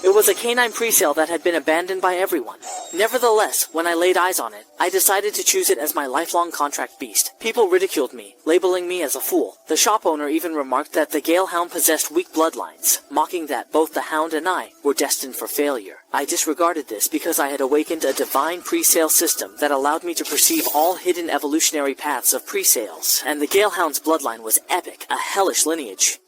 It was a canine presale that had been abandoned by everyone. Nevertheless, when I laid eyes on it, I decided to choose it as my lifelong contract beast. People ridiculed me, labeling me as a fool. The shop owner even remarked that the Gale Hound possessed weak bloodlines, mocking that both the hound and I were destined for failure. I disregarded this because I had awakened a divine presale system that allowed me to perceive all hidden evolutionary paths of presales, and the Gale Hound's bloodline was epic, a hellish lineage.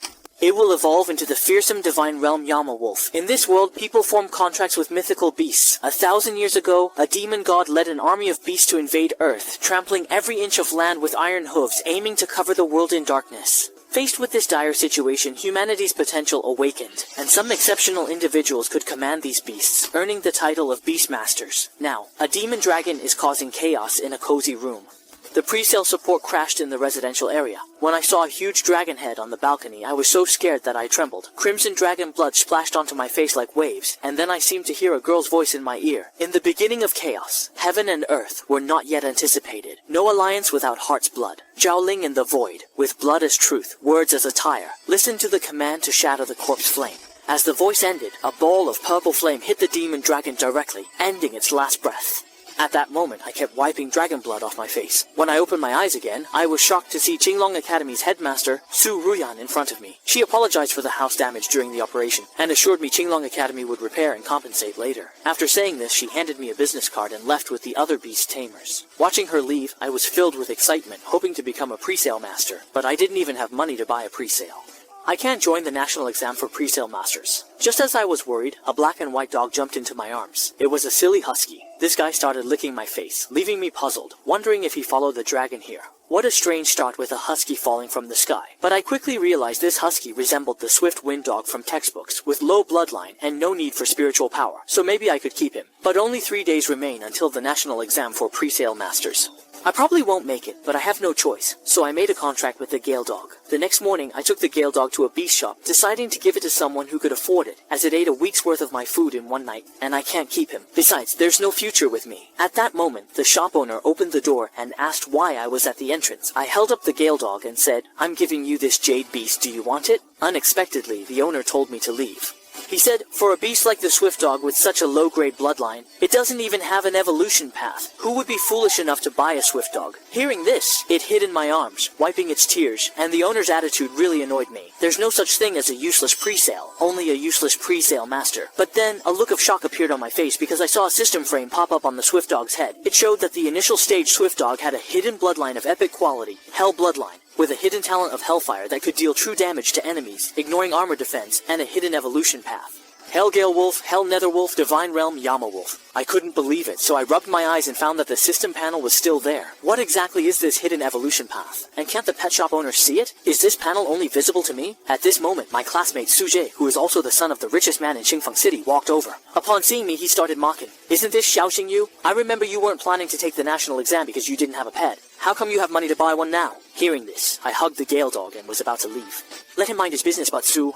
It will evolve into the fearsome divine realm Yama Wolf. In this world, people form contracts with mythical beasts. 1,000 years ago, a demon god led an army of beasts to invade Earth, trampling every inch of land with iron hooves, aiming to cover the world in darkness. Faced with this dire situation, humanity's potential awakened, and some exceptional individuals could command these beasts, earning the title of Beastmasters. Now, a demon dragon is causing chaos in a cozy room. The presale support crashed in the residential area. When I saw a huge dragon head on the balcony, I was so scared that I trembled. Crimson dragon blood splashed onto my face like waves, and then I seemed to hear a girl's voice in my ear. In the beginning of chaos, heaven and earth were not yet anticipated. No alliance without heart's blood. Jiaoling in the void, with blood as truth, words as attire. Listen to the command to shatter the corpse flame. As the voice ended, a ball of purple flame hit the demon dragon directly, ending its last breath. At that moment, I kept wiping dragon blood off my face. When I opened my eyes again, I was shocked to see Qinglong Academy's headmaster, Su Ruyan, in front of me. She apologized for the house damage during the operation, and assured me Qinglong Academy would repair and compensate later. After saying this, she handed me a business card and left with the other beast tamers. Watching her leave, I was filled with excitement, hoping to become a presale master, but I didn't even have money to buy a presale. I can't join the national exam for presale masters. Just as I was worried, a black and white dog jumped into my arms. It was a silly husky. This guy started licking my face, leaving me puzzled, wondering if he followed the dragon here. What a strange start with a husky falling from the sky. But I quickly realized this husky resembled the swift wind dog from textbooks, with low bloodline and no need for spiritual power, so maybe I could keep him. But only 3 days remain until the national exam for presale masters. I probably won't make it, but I have no choice, so I made a contract with the Gale Dog. The next morning, I took the Gale Dog to a beast shop, deciding to give it to someone who could afford it, as it ate a week's worth of my food in one night, and I can't keep him. Besides, there's no future with me. At that moment, the shop owner opened the door and asked why I was at the entrance. I held up the Gale Dog and said, "I'm giving you this jade beast, do you want it?" Unexpectedly, the owner told me to leave. He said, for a beast like the Swift Dog with such a low-grade bloodline, it doesn't even have an evolution path. Who would be foolish enough to buy a Swift Dog? Hearing this, it hid in my arms, wiping its tears, and the owner's attitude really annoyed me. There's no such thing as a useless presale, only a useless presale master. But then, a look of shock appeared on my face because I saw a system frame pop up on the Swift Dog's head. It showed that the initial stage Swift Dog had a hidden bloodline of epic quality, Hell Bloodline, with a hidden talent of Hellfire that could deal true damage to enemies, ignoring armor defense, and a hidden evolution path. Hellgale Wolf, Hell Nether Wolf, Divine Realm, Yama Wolf. I couldn't believe it, so I rubbed my eyes and found that the system panel was still there. What exactly is this hidden evolution path? And can't the pet shop owner see it? Is this panel only visible to me? At this moment, my classmate Suje, who is also the son of the richest man in Qingfeng City, walked over. Upon seeing me, he started mocking. "Isn't this Xiaoxing you? I remember you weren't planning to take the national exam because you didn't have a pet. How come you have money to buy one now?" Hearing this, I hugged the Gale Dog and was about to leave. "Let him mind his business, but Su."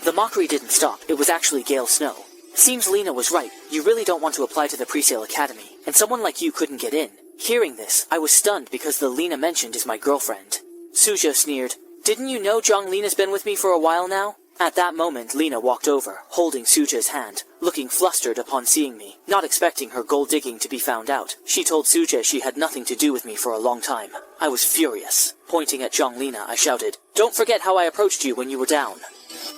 The mockery didn't stop. It was actually Gale Snow. "Seems Lena was right. You really don't want to apply to the Presale Academy, and someone like you couldn't get in." Hearing this, I was stunned because the Lena mentioned is my girlfriend. Suja sneered, "Didn't you know Zhang Lena's been with me for a while now?" At that moment, Lena walked over, holding Suja's hand, looking flustered upon seeing me, not expecting her gold digging to be found out. She told Suja she had nothing to do with me for a long time. I was furious. Pointing at Zhang Lena, I shouted, "Don't forget how I approached you when you were down.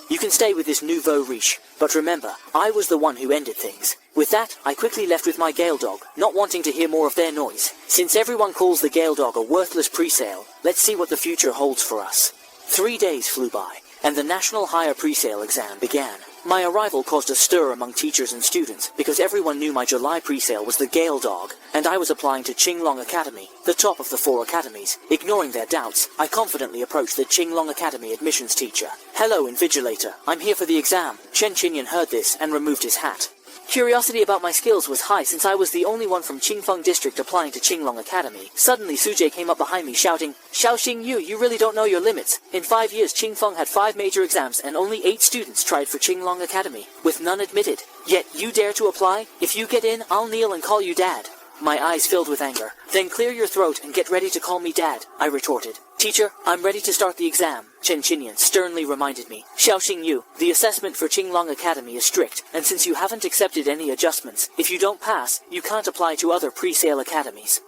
You can stay with this nouveau riche, but remember, I was the one who ended things." With that, I quickly left with my Gale Dog, not wanting to hear more of their noise. Since everyone calls the Gale Dog a worthless presale, let's see what the future holds for us. 3 days flew by, and the National Higher Presale exam began. My arrival caused a stir among teachers and students, because everyone knew my July presale was the Gale Dog, and I was applying to Qinglong Academy, the top of the 4 academies. Ignoring their doubts, I confidently approached the Qinglong Academy admissions teacher. "Hello, Invigilator. I'm here for the exam." Chen Qinyan heard this and removed his hat. Curiosity about my skills was high since I was the only one from Qingfeng District applying to Qinglong Academy. Suddenly, Suje came up behind me shouting, "Xiaoxing you really don't know your limits. In 5 years, Qingfeng had 5 major exams and only 8 students tried for Qinglong Academy, with none admitted. Yet you dare to apply? If you get in, I'll kneel and call you dad." my eyes filled with anger. Then clear your throat and get ready to call me Dad, I retorted. Teacher, I'm ready to start the exam, Chen Qinyan sternly reminded me. Xiao Xingyu, the assessment for Qinglong Academy is strict, and since you haven't accepted any adjustments, if you don't pass, you can't apply to other pre-sale academies.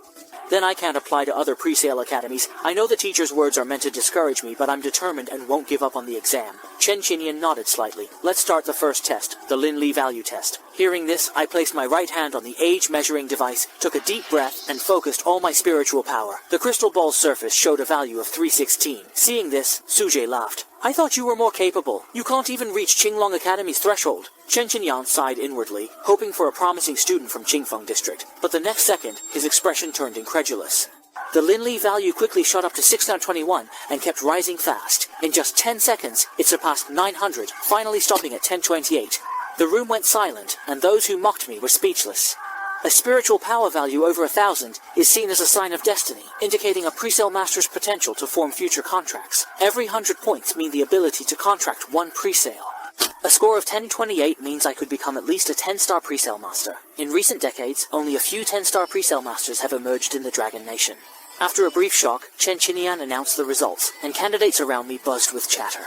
Then I can't apply to other pre-sale academies. I know the teacher's words are meant to discourage me, but I'm determined and won't give up on the exam. Chen Qinyan nodded slightly. Let's start the first test, the Lin Li value test. Hearing this, I placed my right hand on the age-measuring device, took a deep breath, and focused all my spiritual power. The crystal ball's surface showed a value of 316. Seeing this, Sujie laughed. I thought you were more capable. You can't even reach Qinglong Academy's threshold. Chen Qinyan sighed inwardly, hoping for a promising student from Qingfeng district. But the next second, his expression turned incredulous. The Lin Li value quickly shot up to 621 and kept rising fast. In just 10 seconds, it surpassed 900, finally stopping at 1028. The room went silent, and those who mocked me were speechless. A spiritual power value over 1,000 is seen as a sign of destiny, indicating a pre-sale master's potential to form future contracts. Every 100 points mean the ability to contract one pre-sale. A score of 1028 means I could become at least a 10-star pre-sale master. In recent decades, only a few 10-star pre-sale masters have emerged in the Dragon Nation. After a brief shock, Chen Qinyan announced the results, and candidates around me buzzed with chatter.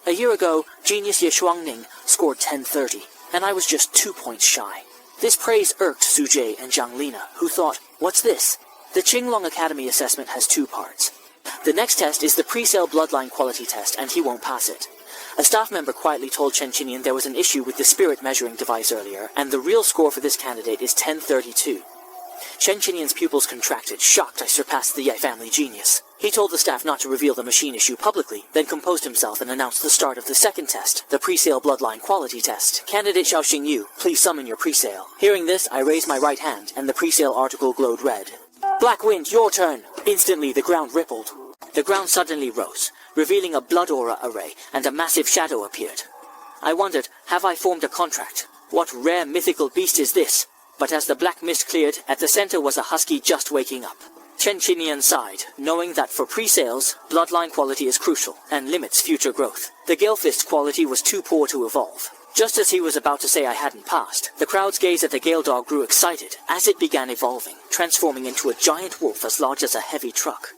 A year ago, genius Ye Shuangning scored 1030, and I was just 2 points shy. This praise irked Sujie and Zhang Lina, who thought, what's this? The Qinglong Academy assessment has 2 parts. The next test is the pre-sale bloodline quality test, and he won't pass it. A staff member quietly told Chen Qinyan there was an issue with the spirit measuring device earlier, and the real score for this candidate is 1032. Chen Qinyan's pupils contracted, shocked I surpassed the Ye family genius. He told the staff not to reveal the machine issue publicly, then composed himself and announced the start of the second test, the pre-sale bloodline quality test. Candidate Xiao Xingyu, please summon your pre-sale. Hearing this, I raised my right hand, and the pre-sale article glowed red. Black Wind, your turn! Instantly, the ground rippled. The ground suddenly rose, revealing a blood aura array, and a massive shadow appeared. I wondered, have I formed a contract? What rare mythical beast is this? But as the black mist cleared, at the center was a husky just waking up. Chen Qinyan sighed, knowing that for pre-sales, bloodline quality is crucial, and limits future growth. The Galefist quality was too poor to evolve. Just as he was about to say I hadn't passed, the crowd's gaze at the Gale Dog grew excited, as it began evolving, transforming into a giant wolf as large as a heavy truck.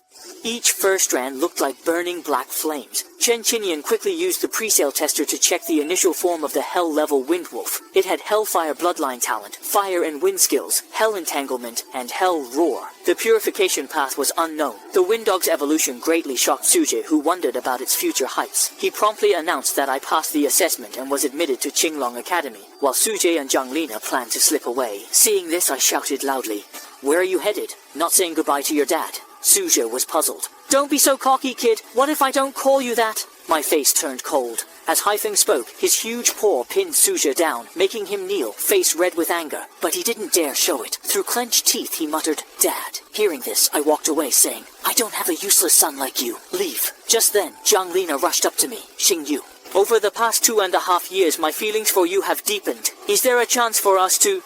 Each fur strand looked like burning black flames. Chen Qinyan quickly used the pre-sale tester to check the initial form of the Hell-level Windwolf. It had Hellfire bloodline talent, Fire and Wind skills, Hell Entanglement, and Hell Roar. The purification path was unknown. The Winddog's evolution greatly shocked Sujie, who wondered about its future heights. He promptly announced that I passed the assessment and was admitted to Qinglong Academy, while Sujie and Zhang Lina planned to slip away. Seeing this, I shouted loudly, "Where are you headed? Not saying goodbye to your dad?" Sujie was puzzled. "Don't be so cocky, kid. What if I don't call you that?" My face turned cold. As Haifeng spoke, his huge paw pinned Sujie down, making him kneel, face red with anger. But he didn't dare show it. Through clenched teeth, he muttered, "Dad." Hearing this, I walked away, saying, "I don't have a useless son like you. Leave." Just then, Zhang Lina rushed up to me. "Xingyu, over the past 2.5 years, my feelings for you have deepened. Is there a chance for us to—"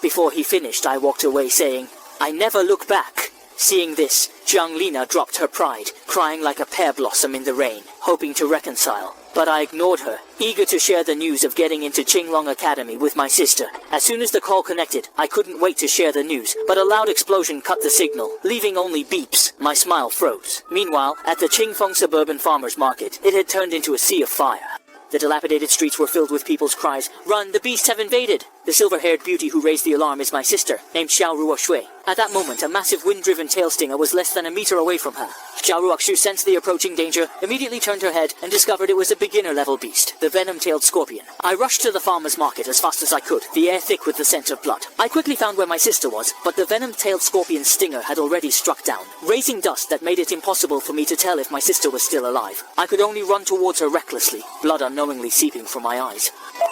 Before he finished, I walked away, saying, "I never look back." Seeing this, Zhang Lina dropped her pride, crying like a pear blossom in the rain, hoping to reconcile. But I ignored her, eager to share the news of getting into Qinglong Academy with my sister. As soon as the call connected, I couldn't wait to share the news, but a loud explosion cut the signal, leaving only beeps. My smile froze. Meanwhile, at the Qingfeng suburban farmers market, it had turned into a sea of fire. The dilapidated streets were filled with people's cries, "Run, the beasts have invaded!" The silver-haired beauty who raised the alarm is my sister, named Xiao Ruoshui. At that moment, a massive wind-driven tail stinger was less than a meter away from her. Xiao Ruoshui sensed the approaching danger, immediately turned her head, and discovered it was a beginner-level beast, the venom-tailed scorpion. I rushed to the farmer's market as fast as I could, the air thick with the scent of blood. I quickly found where my sister was, but the venom-tailed scorpion's stinger had already struck down, raising dust that made it impossible for me to tell if my sister was still alive. I could only run towards her recklessly, blood unknowingly seeping from my eyes.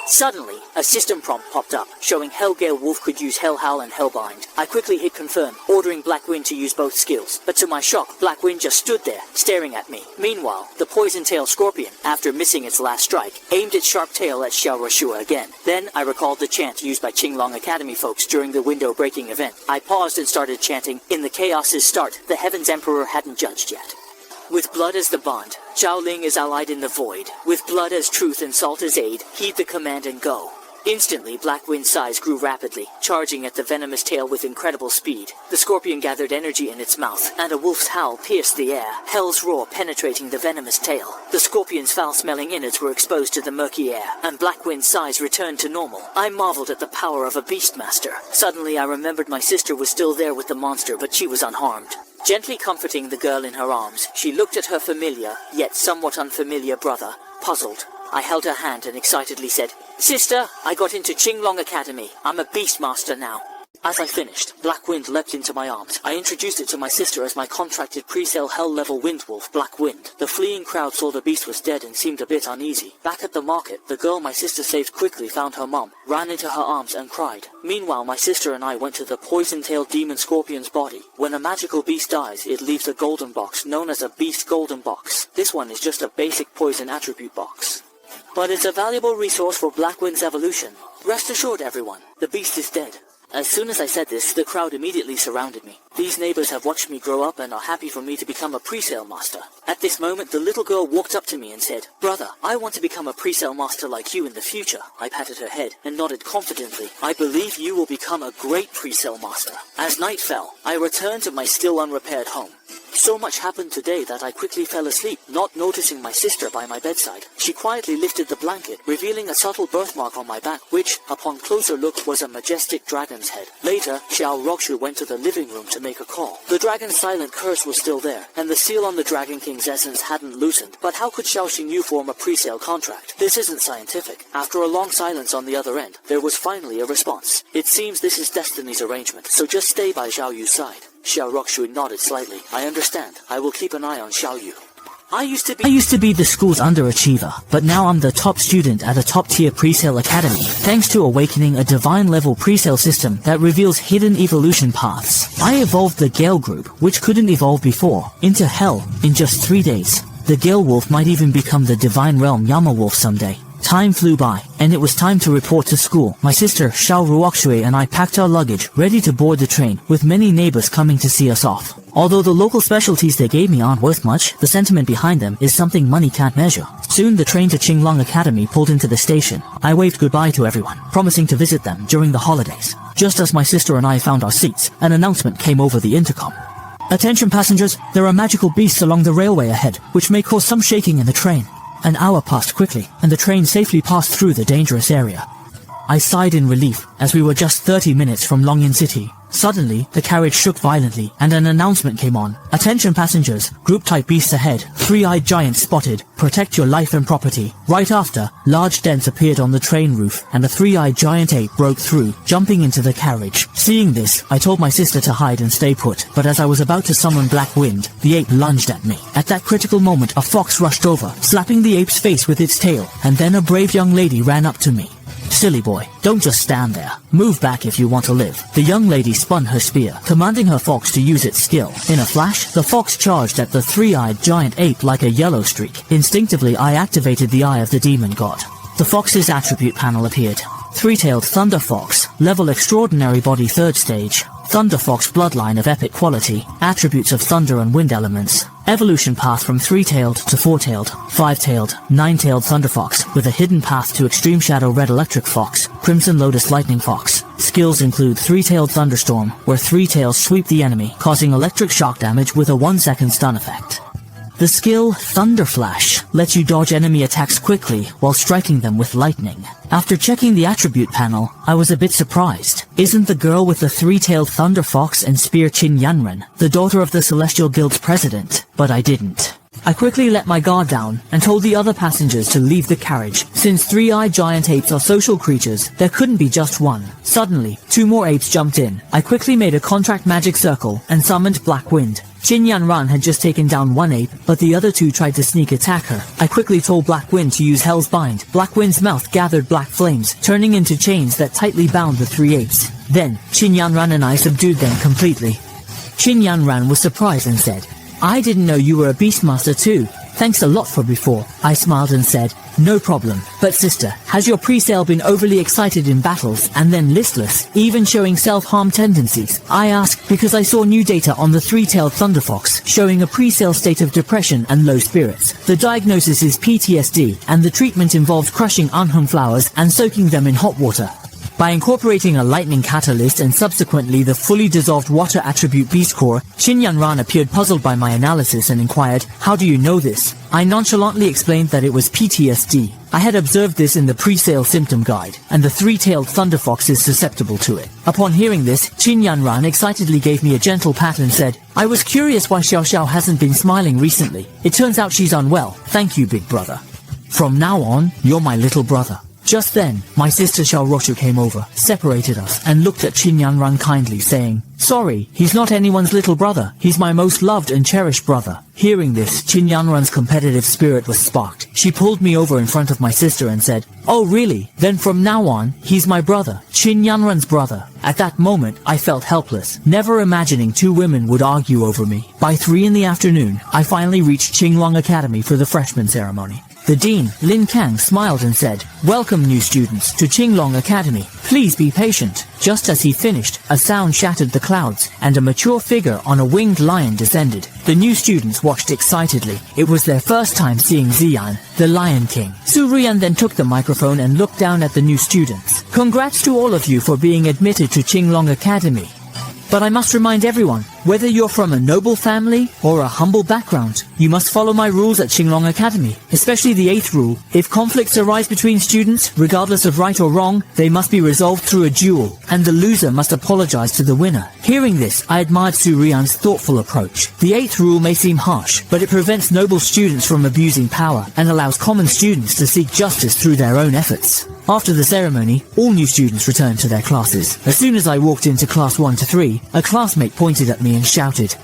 Suddenly, a system prompt popped up, showing Hellgale Wolf could use Hellhowl and Hellbind. I quickly hit confirm, ordering Black Wind to use both skills, but to my shock, Black Wind just stood there, staring at me. Meanwhile, the poison-tailed scorpion, after missing its last strike, aimed its sharp tail at Xiao Ruoshui again. Then I recalled the chant used by Qinglong Academy folks during the window-breaking event. I paused and started chanting, "In the chaos's start, the Heaven's Emperor hadn't judged yet. With blood as the bond, Zhao Ling is allied in the void. With blood as truth and salt as aid, heed the command and go. Instantly, Black Wind's size grew rapidly, charging at the venomous tail with incredible speed. The scorpion gathered energy in its mouth, and a wolf's howl pierced the air, hell's roar penetrating the venomous tail. The scorpion's foul-smelling innards were exposed to the murky air, and Black Wind's size returned to normal. I marveled at the power of a beastmaster. Suddenly, I remembered my sister was still there with the monster, but she was unharmed. Gently comforting the girl in her arms, she looked at her familiar, yet somewhat unfamiliar brother, puzzled. I held her hand and excitedly said, "Sister, I got into Qinglong Academy. I'm a beastmaster now." As I finished, Black Wind leapt into my arms. I introduced it to my sister as my contracted pre-sale hell-level wind wolf, Black Wind. The fleeing crowd saw the beast was dead and seemed a bit uneasy. Back at the market, the girl my sister saved quickly found her mom, ran into her arms and cried. Meanwhile, my sister and I went to the poison-tailed demon scorpion's body. When a magical beast dies, it leaves a golden box, known as a beast golden box. This one is just a basic poison attribute box, but it's a valuable resource for Black Wind's evolution. Rest assured, everyone, the beast is dead. As soon as I said this, the crowd immediately surrounded me. These neighbors have watched me grow up and are happy for me to become a pre-sale master. At this moment, the little girl walked up to me and said, "Brother, I want to become a pre-sale master like you in the future." I patted her head and nodded confidently. "I believe you will become a great pre-sale master." As night fell, I returned to my still unrepaired home. So much happened today that I quickly fell asleep, not noticing my sister by my bedside. She quietly lifted the blanket, revealing a subtle birthmark on my back, which, upon closer look, was a majestic dragon's head. Later, Xiao Rokshu went to the living room to make a call. The dragon's silent curse was still there, and the seal on the Dragon King's essence hadn't loosened. But how could Xiao Xingyu form a pre-sale contract? This isn't scientific. After a long silence on the other end, there was finally a response. "It seems this is destiny's arrangement, so just stay by Xiao Yu's side." Xiao Rokshu nodded slightly. "I understand. I will keep an eye on Xiao Yu." I used to be the school's underachiever, but now I'm the top student at a top-tier pre-sale academy, thanks to awakening a divine-level pre-sale system that reveals hidden evolution paths. I evolved the Gale group, which couldn't evolve before, into Hell in just 3 days. The Gale Wolf might even become the Divine Realm Yama Wolf someday. Time flew by, and it was time to report to school. My sister, Xiao Ruoxue, and I packed our luggage, ready to board the train, with many neighbors coming to see us off. Although the local specialties they gave me aren't worth much, the sentiment behind them is something money can't measure. Soon the train to Qinglong Academy pulled into the station. I waved goodbye to everyone, promising to visit them during the holidays. Just as my sister and I found our seats, an announcement came over the intercom. "Attention passengers, there are magical beasts along the railway ahead, which may cause some shaking in the train." An hour passed quickly, and the train safely passed through the dangerous area. I sighed in relief, as we were just 30 minutes from Longyan City. Suddenly, the carriage shook violently, and an announcement came on. "Attention passengers, group-type beasts ahead, three-eyed giants spotted, protect your life and property." Right after, large dents appeared on the train roof, and a three-eyed giant ape broke through, jumping into the carriage. Seeing this, I told my sister to hide and stay put, but as I was about to summon Black Wind, the ape lunged at me. At that critical moment, a fox rushed over, slapping the ape's face with its tail, and then a brave young lady ran up to me. "Silly boy, don't just stand there. Move back if you want to live." The young lady spun her spear, commanding her fox to use its skill. In a flash, the fox charged at the three-eyed giant ape like a yellow streak. Instinctively, I activated the eye of the demon god. The fox's attribute panel appeared. Three-tailed Thunder Fox, level extraordinary body 3rd stage. Thunder Fox bloodline of epic quality, attributes of thunder and wind elements. Evolution path from 3-tailed to 4-tailed, 5-tailed, 9-tailed Thunder Fox, with a hidden path to Extreme Shadow Red Electric Fox, Crimson Lotus Lightning Fox. Skills include 3-tailed Thunderstorm, where 3 tails sweep the enemy, causing electric shock damage with a 1-second stun effect. The skill Thunder Flash lets you dodge enemy attacks quickly while striking them with lightning. After checking the attribute panel, I was a bit surprised. Isn't the girl with the 3-tailed Thunder Fox and spear Qin Yanren the daughter of the Celestial Guild's president? But I didn't. I quickly let my guard down and told the other passengers to leave the carriage. Since three-eyed giant apes are social creatures, there couldn't be just one. Suddenly, 2 more apes jumped in. I quickly made a contract magic circle and summoned Black Wind. Qin Yanran had just taken down 1 ape, but the other 2 tried to sneak attack her. I quickly told Black Wind to use Hell's Bind. Black Wind's mouth gathered black flames, turning into chains that tightly bound the 3 apes. Then, Qin Yanran and I subdued them completely. Qin Yanran was surprised and said, "I didn't know you were a Beastmaster too. Thanks a lot for before. I smiled and said, no problem. But sister, has your pre-sale been overly excited in battles and then listless, even showing self-harm tendencies? I asked because I saw new data on the three-tailed thunderfox showing a pre-sale state of depression and low spirits. The diagnosis is PTSD and the treatment involved crushing anhum flowers and soaking them in hot water. By incorporating a lightning catalyst and subsequently the fully dissolved water attribute beast core, Qin Yanran appeared puzzled by my analysis and inquired, how do you know this? I nonchalantly explained that it was PTSD. I had observed this in the pre-sale symptom guide, and the three-tailed thunderfox is susceptible to it. Upon hearing this, Qin Yanran excitedly gave me a gentle pat and said, I was curious why Xiao Xiao hasn't been smiling recently. It turns out she's unwell. Thank you, big brother. From now on, you're my little brother. Just then, my sister Xiao Roshu came over, separated us, and looked at Qin Yanran kindly, saying, sorry, he's not anyone's little brother. He's my most loved and cherished brother. Hearing this, Qin Yanran's competitive spirit was sparked. She pulled me over in front of my sister and said, oh really? Then from now on, he's my brother, Qin Yanran's brother. At that moment, I felt helpless, never imagining two women would argue over me. By 3 in the afternoon, I finally reached Qinglong Academy for the freshman ceremony. The dean, Lin Kang, smiled and said, welcome new students to Qinglong Academy. Please be patient. Just as he finished, a sound shattered the clouds, and a mature figure on a winged lion descended. The new students watched excitedly. It was their first time seeing Xian, the Lion King. Su Ruyan then took the microphone and looked down at the new students. Congrats to all of you for being admitted to Qinglong Academy. But I must remind everyone, whether you're from a noble family or a humble background, you must follow my rules at Qinglong Academy, especially the 8th rule. If conflicts arise between students, regardless of right or wrong, they must be resolved through a duel, and the loser must apologize to the winner. Hearing this, I admired Su Rian's thoughtful approach. The 8th rule may seem harsh, but it prevents noble students from abusing power and allows common students to seek justice through their own efforts. After the ceremony, all new students returned to their classes. As soon as I walked into class 1 to 3, a classmate pointed at me and shouted,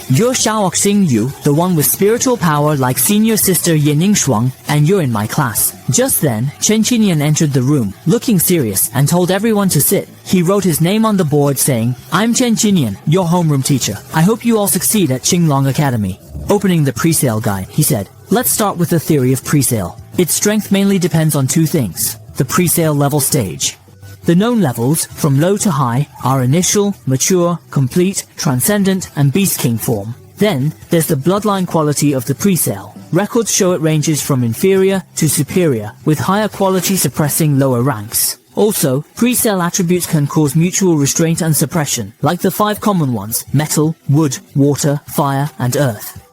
you're Xiao Xing Yu, the one with spiritual power like senior sister Yining Shuang, and you're in my class. Just then, Chen Qinian entered the room, looking serious, and told everyone to sit. He wrote his name on the board saying, I'm Chen Qinian, your homeroom teacher. I hope you all succeed at Qinglong Academy. Opening the pre-sale guide, he said, let's start with the theory of pre-sale. Its strength mainly depends on two things. The pre-sale level stage. The known levels, from low to high, are initial, mature, complete, transcendent, and Beast King form. Then, there's the bloodline quality of the pre-sale. Records show it ranges from inferior to superior, with higher quality suppressing lower ranks. Also, pre-sale attributes can cause mutual restraint and suppression, like the 5 common ones: metal, wood, water, fire, and earth.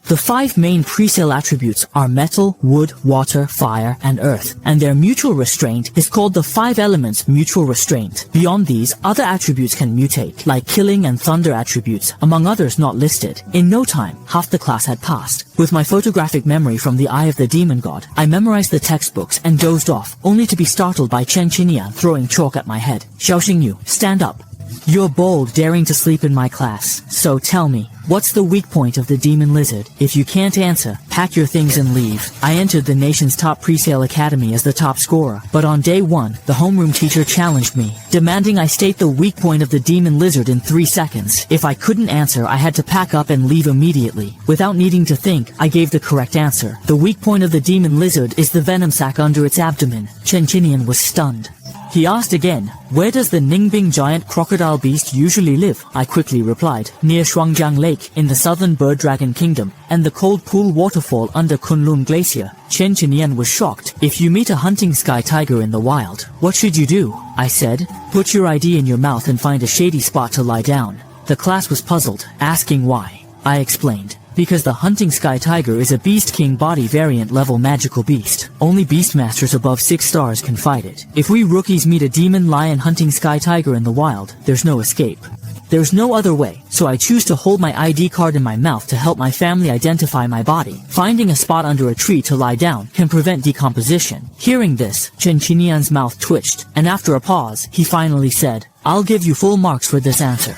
The 5 main pre-sale attributes are metal, wood, water, fire, and earth, and their mutual restraint is called the 5 elements mutual restraint. Beyond these, other attributes can mutate, like killing and thunder attributes, among others not listed. In no time, half the class had passed. With my photographic memory from the Eye of the Demon God, I memorized the textbooks and dozed off, only to be startled by Chen Qinian throwing chalk at my head. Xiao Xingyu, stand up. You're bold, daring to sleep in my class. So tell me, what's the weak point of the demon lizard? If you can't answer, pack your things and leave. I entered the nation's top pre-sale academy as the top scorer, but on day 1, the homeroom teacher challenged me, demanding I state the weak point of the demon lizard in 3 seconds. If I couldn't answer, I had to pack up and leave immediately. Without needing to think, I gave the correct answer. The weak point of the demon lizard is the venom sac under its abdomen. Chen Qinian was stunned. He asked again, where does the Ningbing giant crocodile beast usually live? I quickly replied, near Shuangjiang Lake in the southern bird dragon kingdom, and the cold pool waterfall under Kunlun Glacier. Chen Qinian was shocked. If you meet a hunting sky tiger in the wild, what should you do? I said, put your ID in your mouth and find a shady spot to lie down. The class was puzzled, asking why. I explained. Because the hunting sky tiger is a Beast King body variant level magical beast. Only beastmasters above 6 stars can fight it. If we rookies meet a demon lion hunting sky tiger in the wild, there's no escape. There's no other way, so I choose to hold my ID card in my mouth to help my family identify my body. Finding a spot under a tree to lie down can prevent decomposition. Hearing this, Chen Qinian's mouth twitched, and after a pause, he finally said, I'll give you full marks for this answer.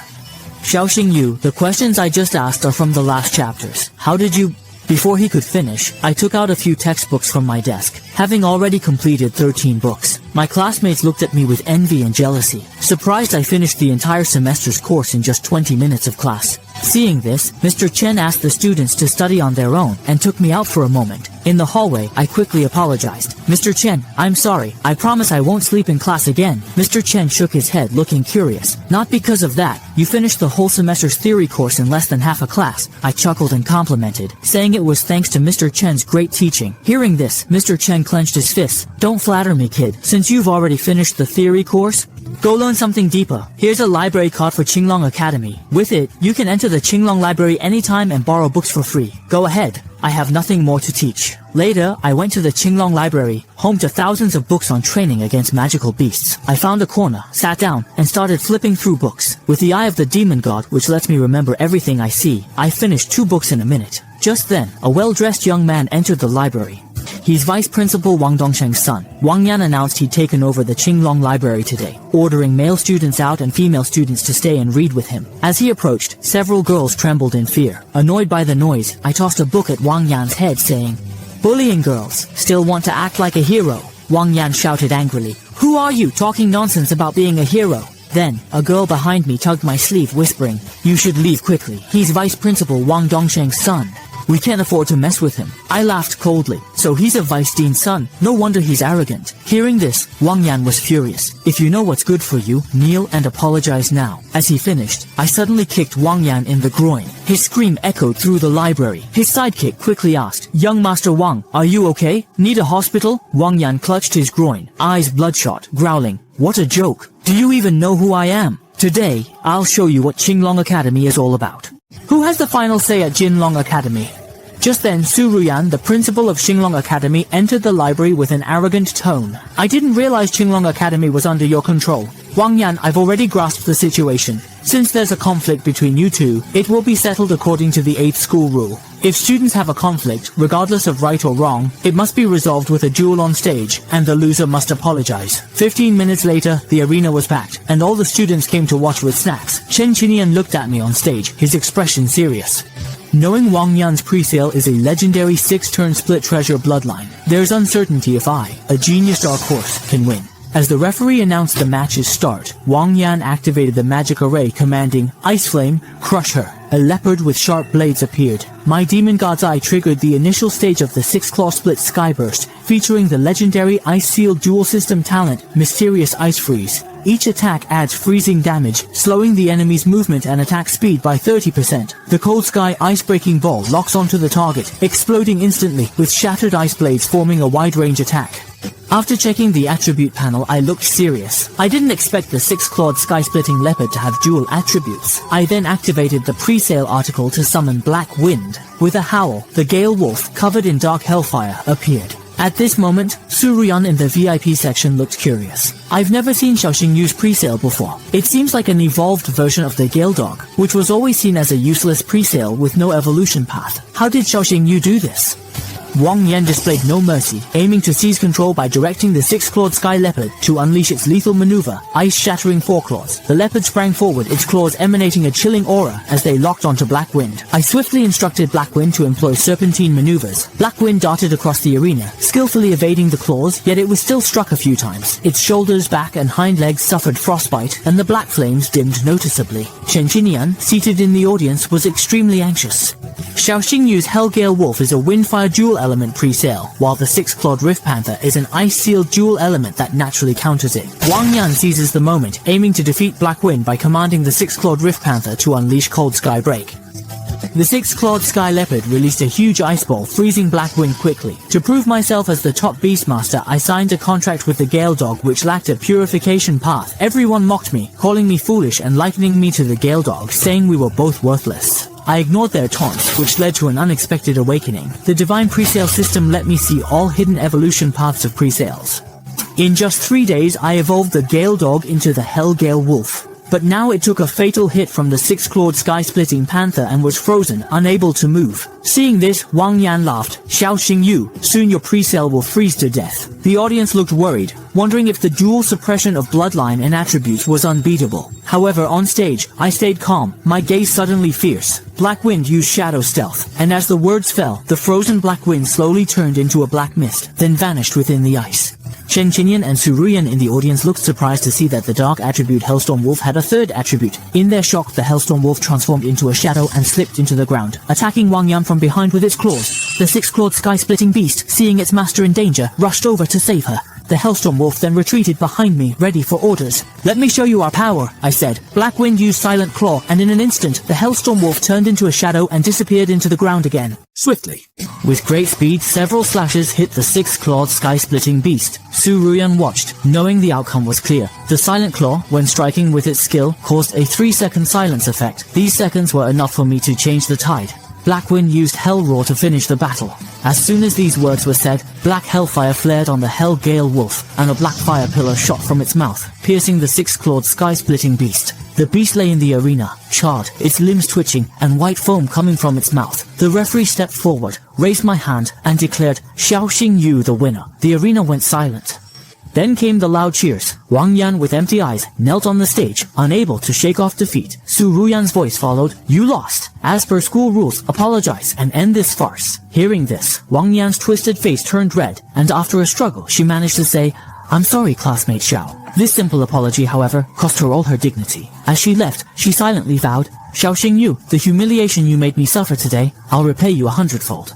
Xiao Xingyu, the questions I just asked are from the last chapters. How did you... Before he could finish, I took out a few textbooks from my desk, having already completed 13 books. My classmates looked at me with envy and jealousy, surprised I finished the entire semester's course in just 20 minutes of class. Seeing this, Mr. Chen asked the students to study on their own and took me out for a moment. In the hallway, I quickly apologized. Mr. Chen, I'm sorry. I promise I won't sleep in class again. Mr. Chen shook his head, looking curious. Not because of that. You finished the whole semester's theory course in less than half a class. I chuckled and complimented, saying it was thanks to Mr. Chen's great teaching. Hearing this, Mr. Chen clenched his fists. Don't flatter me, kid. Since you've already finished the theory course, go learn something deeper. Here's a library card for Qinglong Academy. With it, you can enter the Qinglong Library anytime and borrow books for free. Go ahead. I have nothing more to teach. Later, I went to the Qinglong Library, home to thousands of books on training against magical beasts. I found a corner, sat down, and started flipping through books. With the eye of the demon god, which lets me remember everything I see, I finished 2 books in a minute. Just then, a well-dressed young man entered the library. He's Vice Principal Wang Dongsheng's son. Wang Yan announced he'd taken over the Qinglong Library today, ordering male students out and female students to stay and read with him. As he approached, several girls trembled in fear. Annoyed by the noise, I tossed a book at Wang Yan's head, saying, "Bullying girls. Still want to act like a hero?" Wang Yan shouted angrily, "Who are you talking nonsense about being a hero?" Then, a girl behind me tugged my sleeve, whispering, "You should leave quickly. He's Vice Principal Wang Dongsheng's son. We can't afford to mess with him." I laughed coldly. So he's a vice dean's son. No wonder he's arrogant. Hearing this, Wang Yan was furious. "If you know what's good for you, kneel and apologize now." As he finished, I suddenly kicked Wang Yan in the groin. His scream echoed through the library. His sidekick quickly asked, "Young Master Wang, are you okay? Need a hospital?" Wang Yan clutched his groin, eyes bloodshot, growling, "What a joke. Do you even know who I am? Today, I'll show you what Qinglong Academy is all about. Who has the final say at Jinlong Academy?" Just then, Su Ruyan, the principal of Qinglong Academy, entered the library with an arrogant tone. "I didn't realize Qinglong Academy was under your control. Wang Yan, I've already grasped the situation. Since there's a conflict between you two, it will be settled according to the 8th school rule. If students have a conflict, regardless of right or wrong, it must be resolved with a duel on stage, and the loser must apologize." 15 minutes later, the arena was packed, and all the students came to watch with snacks. Chen Qinian looked at me on stage, his expression serious. Knowing Wang Yan's presale is a legendary 6-turn split treasure bloodline, there's uncertainty if I, a genius dark horse, can win. As the referee announced the match's start, Wang Yan activated the magic array commanding, "Ice Flame, crush her." A leopard with sharp blades appeared. My demon god's eye triggered the initial stage of the 6-claw split skyburst, featuring the legendary Ice Seal dual system talent, Mysterious Ice Freeze. Each attack adds freezing damage, slowing the enemy's movement and attack speed by 30%. The Cold Sky Ice-Breaking Ball locks onto the target, exploding instantly, with shattered ice blades forming a wide-range attack. After checking the attribute panel, I looked serious. I didn't expect the 6-clawed sky-splitting leopard to have dual attributes. I then activated the pre-sale article to summon Black Wind. With a howl, the Gale Wolf, covered in dark hellfire, appeared. At this moment, Su Ruyan in the VIP section looked curious. I've never seen Xiaoxing use pre-sale before. It seems like an evolved version of the Gale Dog, which was always seen as a useless pre-sale with no evolution path. How did Xiaoxing Yu do this? Wang Yan displayed no mercy, aiming to seize control by directing the 6-clawed sky leopard to unleash its lethal maneuver, ice-shattering foreclaws. The leopard sprang forward, its claws emanating a chilling aura as they locked onto Black Wind. I swiftly instructed Black Wind to employ serpentine maneuvers. Black Wind darted across the arena, skillfully evading the claws, yet it was still struck a few times. Its shoulders, back, and hind legs suffered frostbite, and the black flames dimmed noticeably. Chen Qinian, seated in the audience, was extremely anxious. Xiaoxing Yu's Hellgale Wolf is a Windfire dual element pre-sale, while the 6-clawed Rift Panther is an ice-sealed dual element that naturally counters it. Wang Yan seizes the moment, aiming to defeat Black Wind by commanding the 6-clawed Rift Panther to unleash Cold Sky Break. The 6-clawed Sky Leopard released a huge ice ball, freezing Black Wind quickly. To prove myself as the top Beastmaster, I signed a contract with the Gale Dog which lacked a purification path. Everyone mocked me, calling me foolish and likening me to the Gale Dog, saying we were both worthless. I ignored their taunts, which led to an unexpected awakening. The Divine Presale system let me see all hidden evolution paths of presales. In just 3 days, I evolved the Gale Dog into the Hellgale Wolf. But now it took a fatal hit from the 6-clawed sky-splitting panther and was frozen, unable to move. Seeing this, Wang Yan laughed. "Xiaoxing Yu, soon your presale will freeze to death." The audience looked worried, wondering if the dual suppression of bloodline and attributes was unbeatable. However, on stage, I stayed calm, my gaze suddenly fierce. Black Wind used shadow stealth, and as the words fell, the frozen Black Wind slowly turned into a black mist, then vanished within the ice. Chen Qinyan and Su Ruyan in the audience looked surprised to see that the dark attribute Hellstorm Wolf had a third attribute. In their shock, the Hellstorm Wolf transformed into a shadow and slipped into the ground, attacking Wang Yan from behind with its claws. The six-clawed sky-splitting beast, seeing its master in danger, rushed over to save her. The Hellstorm Wolf then retreated behind me, ready for orders. "Let me show you our power," I said. Black Wind used Silent Claw, and in an instant, the Hellstorm Wolf turned into a shadow and disappeared into the ground again. Swiftly. With great speed, several slashes hit the six-clawed sky-splitting beast. Su Ruyan watched, knowing the outcome was clear. The Silent Claw, when striking with its skill, caused a 3-second silence effect. These seconds were enough for me to change the tide. Blackwind used Hell Roar to finish the battle. As soon as these words were said, black hellfire flared on the Hell Gale Wolf, and a black fire pillar shot from its mouth, piercing the six-clawed sky-splitting beast. The beast lay in the arena, charred, its limbs twitching, and white foam coming from its mouth. The referee stepped forward, raised my hand, and declared, "Xiao Xingyu the winner." The arena went silent. Then came the loud cheers. Wang Yan, with empty eyes, knelt on the stage, unable to shake off defeat. Su Ruyan's voice followed, "You lost. As per school rules, apologize and end this farce." Hearing this, Wang Yan's twisted face turned red, and after a struggle, she managed to say, "I'm sorry, classmate Xiao." This simple apology, however, cost her all her dignity. As she left, she silently vowed, "Xiao Xingyu, the humiliation you made me suffer today, I'll repay you 100-fold.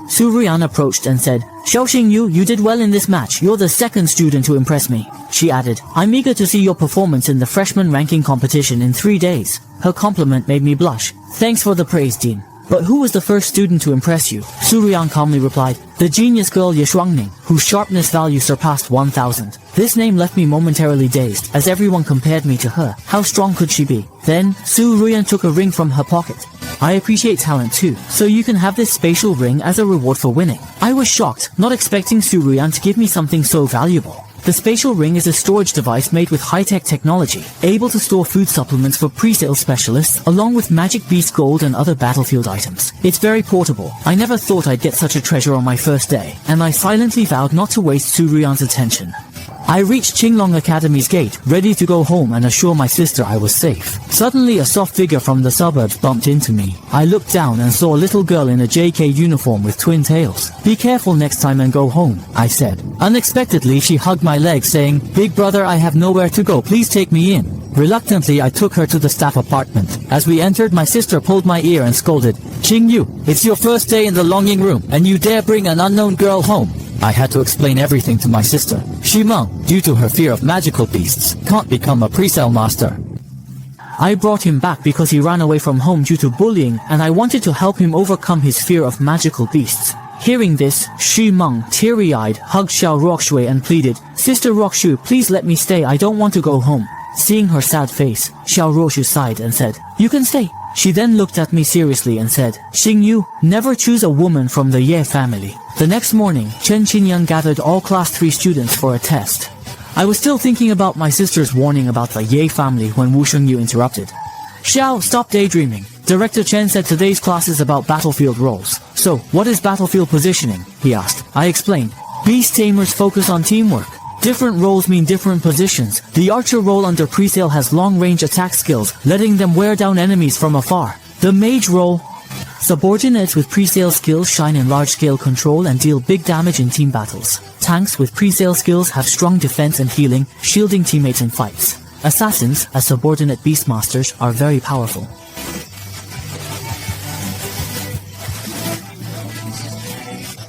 Su Ruyan approached and said, "Xiao Xingyu, you did well in this match. You're the second student to impress me." She added, "I'm eager to see your performance in the freshman ranking competition in 3 days." Her compliment made me blush. "Thanks for the praise, Dean. But who was the first student to impress you?" Su Ruyan calmly replied, "The genius girl Yishuangning, whose sharpness value surpassed 1,000. This name left me momentarily dazed, as everyone compared me to her. How strong could she be? Then, Su Ruyan took a ring from her pocket. "I appreciate talent too, so you can have this spatial ring as a reward for winning." I was shocked, not expecting Su Ruyan to give me something so valuable. The spatial ring is a storage device made with high-tech technology, able to store food supplements for pre-sale specialists, along with magic beast gold and other battlefield items. It's very portable. I never thought I'd get such a treasure on my first day, and I silently vowed not to waste Su Ruyan's attention. I reached Qinglong Academy's gate, ready to go home and assure my sister I was safe. Suddenly a soft figure from the suburbs bumped into me. I looked down and saw a little girl in a JK uniform with twin tails. "Be careful next time and go home," I said. Unexpectedly, she hugged my leg, saying, "Big brother, I have nowhere to go, please take me in." Reluctantly, I took her to the staff apartment. As we entered, my sister pulled my ear and scolded, "Qingyu, it's your first day in the longing room, and you dare bring an unknown girl home." I had to explain everything to my sister. Shimeng, due to her fear of magical beasts, can't become a pre-sale master. I brought him back because he ran away from home due to bullying, and I wanted to help him overcome his fear of magical beasts. Hearing this, Shimeng, teary-eyed, hugged Xiao Rockshui and pleaded, "Sister Rockshu, please let me stay, I don't want to go home." Seeing her sad face, Xiao Rockshu sighed and said, "You can stay." She then looked at me seriously and said, "Xingyu, never choose a woman from the Ye family." The next morning, Chen Qinyan gathered all Class 3 students for a test. I was still thinking about my sister's warning about the Ye family when Wu Shengyu interrupted. "Xiao, stop daydreaming. Director Chen said today's class is about battlefield roles. So, what is battlefield positioning?" he asked. I explained. "Beast tamers focus on teamwork. Different roles mean different positions. The archer role under presale has long-range attack skills, letting them wear down enemies from afar. The mage role, subordinates with presale skills shine in large-scale control and deal big damage in team battles. Tanks with presale skills have strong defense and healing, shielding teammates in fights. Assassins, as subordinate beastmasters, are very powerful."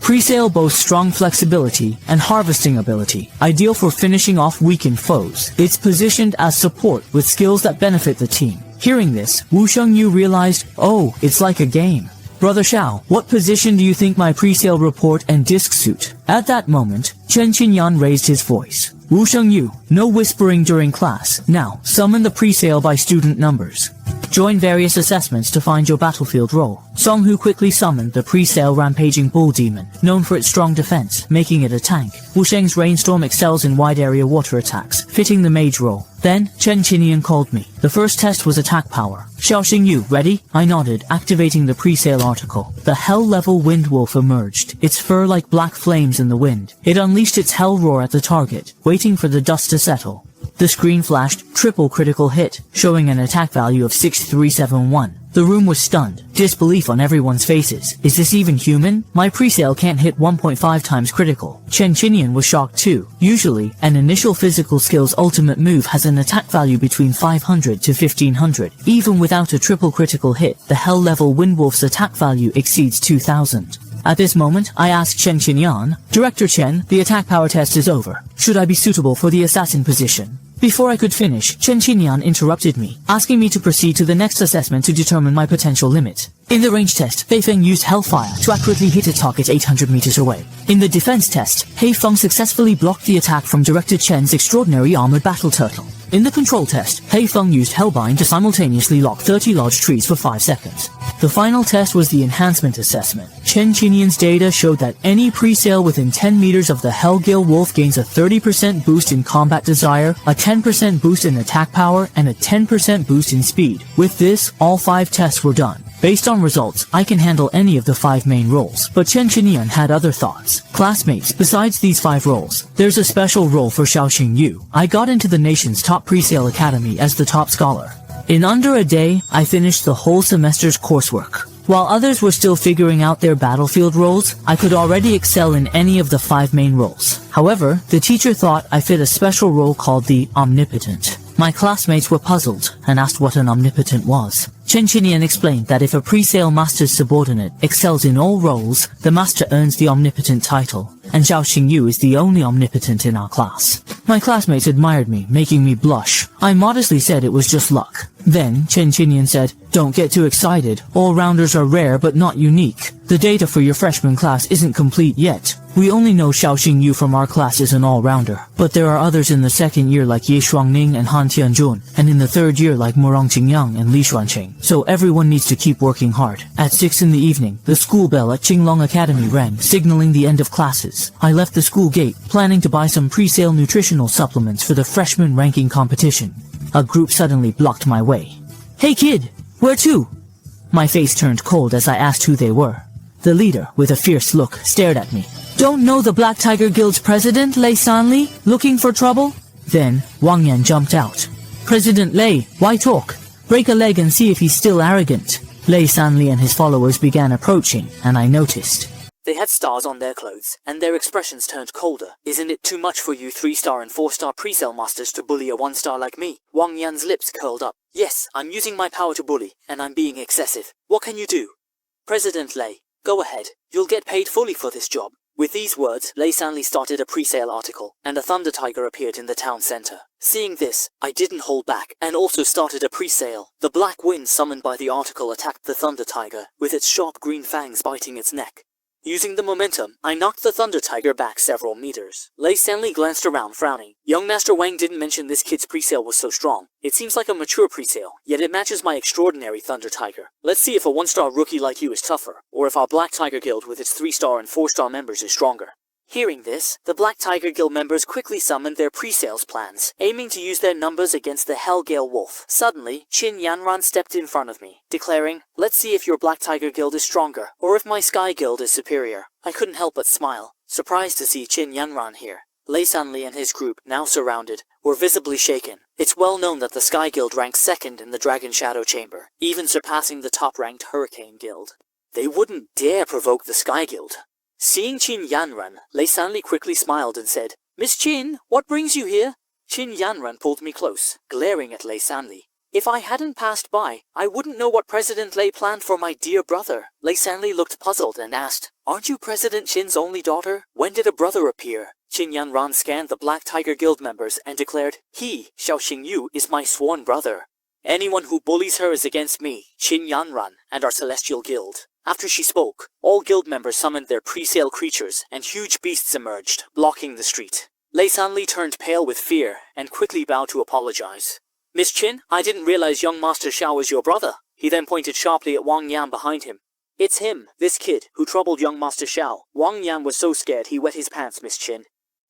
Presale boasts strong flexibility and harvesting ability, ideal for finishing off weakened foes. It's positioned as support with skills that benefit the team. Hearing this, Wu Shengyu realized, "Oh, it's like a game." "Brother Xiao, what position do you think my presale report and disc suit?" At that moment, Chen Qinyan raised his voice. "Wu Shengyu, no whispering during class. Now, summon the presale by student numbers. Join various assessments to find your battlefield role." Songhu quickly summoned the pre-sale rampaging bull demon, known for its strong defense, making it a tank. Wusheng's rainstorm excels in wide area water attacks, fitting the mage role. Then, Chen Qinyan called me. The first test was attack power. "Xiao Xingyu, ready?" I nodded, activating the pre-sale article. The hell-level wind wolf emerged, its fur like black flames in the wind. It unleashed its hell roar at the target, waiting for the dust to settle. The screen flashed triple critical hit, showing an attack value of 6371. The room was stunned, disbelief on everyone's faces. Is this even human? My presale can't hit 1.5 times critical. Chen Qinian was shocked too. Usually, an initial physical skill's ultimate move has an attack value between 500 to 1500. Even without a triple critical hit, the Hell level Windwolf's attack value exceeds 2000. At this moment, I asked Chen Qinian, Director Chen, the attack power test is over. Should I be suitable for the assassin position? Before I could finish, Chen Qinian interrupted me, asking me to proceed to the next assessment to determine my potential limit. In the range test, Fei Feng used Hellfire to accurately hit a target 800 meters away. In the defense test, Hei Feng successfully blocked the attack from Director Chen's extraordinary armored battle turtle. In the control test, Hei Feng used Hellbind to simultaneously lock 30 large trees for 5 seconds. The final test was the enhancement assessment. Chen Qinian's data showed that any presale within 10 meters of the Hellgale Wolf gains a 30% boost in combat desire, a 10% boost in attack power, and a 10% boost in speed. With this, all 5 tests were done. Based on results, I can handle any of the 5 main roles, but Chen Qinian had other thoughts. Classmates, besides these 5 roles, there's a special role for Xiaoxing Yu. I got into the nation's top presale academy as the top scholar. In under a day, I finished the whole semester's coursework. While others were still figuring out their battlefield roles, I could already excel in any of the 5 main roles. However, the teacher thought I fit a special role called the Omnipotent. My classmates were puzzled and asked what an omnipotent was. Chen Qinian explained that if a presale master's subordinate excels in all roles, the master earns the omnipotent title, and Zhao Xingyu is the only omnipotent in our class. My classmates admired me, making me blush. I modestly said it was just luck. Then, Chen Qinian said, "Don't get too excited. All-rounders are rare but not unique. The data for your freshman class isn't complete yet. We only know Xiaoxing Yu from our class is an all-rounder, but there are others in the second year like Ye Shuangning and Han Tianjun, and in the third year like Murong Qingyang and Li Xuanqing. So everyone needs to keep working hard." At 6 in the evening, the school bell at Qinglong Academy rang, signaling the end of classes. I left the school gate, planning to buy some pre-sale nutritional supplements for the freshman ranking competition. A group suddenly blocked my way. "Hey kid, where to?" My face turned cold as I asked who they were. The leader, with a fierce look, stared at me. "Don't know the Black Tiger Guild's president, Lei Sanli? Looking for trouble?" Then, Wang Yan jumped out. "President Lei, why talk? Break a leg and see if he's still arrogant." Lei Sanli and his followers began approaching, and I noticed. They had stars on their clothes, and their expressions turned colder. "Isn't it too much for you 3-star and 4-star presale masters to bully a 1-star like me?" Wang Yan's lips curled up. "Yes, I'm using my power to bully, and I'm being excessive. What can you do?" "President Lei, go ahead. You'll get paid fully for this job." With these words, Lei Sanli started a presale article, and a Thunder Tiger appeared in the town center. Seeing this, I didn't hold back, and also started a presale. The black wind summoned by the article attacked the Thunder Tiger, with its sharp green fangs biting its neck. Using the momentum, I knocked the Thunder Tiger back several meters. Lei Sanli glanced around, frowning. Young Master Wang didn't mention this kid's presale was so strong. It seems like a mature presale, yet it matches my extraordinary Thunder Tiger. Let's see if a 1-star rookie like you is tougher, or if our Black Tiger Guild with its 3-star and 4-star members is stronger. Hearing this, the Black Tiger Guild members quickly summoned their pre-sales plans, aiming to use their numbers against the Hellgale Wolf. Suddenly, Qin Yanran stepped in front of me, declaring, "Let's see if your Black Tiger Guild is stronger, or if my Sky Guild is superior." I couldn't help but smile, surprised to see Qin Yanran here. Lei Sanli and his group, now surrounded, were visibly shaken. It's well known that the Sky Guild ranks second in the Dragon Shadow Chamber, even surpassing the top-ranked Hurricane Guild. They wouldn't dare provoke the Sky Guild. Seeing Qin Yanran, Lei Sanli quickly smiled and said, "Miss Qin, what brings you here?" Qin Yanran pulled me close, glaring at Lei Sanli. If I hadn't passed by, I wouldn't know what President Lei planned for my dear brother. Lei Sanli looked puzzled and asked, "Aren't you President Qin's only daughter? When did a brother appear?" Qin Yanran scanned the Black Tiger Guild members and declared, "He, Xiaoxing Yu, is my sworn brother. Anyone who bullies her is against me, Qin Yanran, and our Celestial Guild." After she spoke, all guild members summoned their pre-sale creatures, and huge beasts emerged, blocking the street. Lei Sanli turned pale with fear, and quickly bowed to apologize. "Miss Qin, I didn't realize young Master Xiao was your brother." He then pointed sharply at Wang Yan behind him. "It's him, this kid, who troubled young Master Xiao." Wang Yan was so scared he wet his pants, Miss Qin.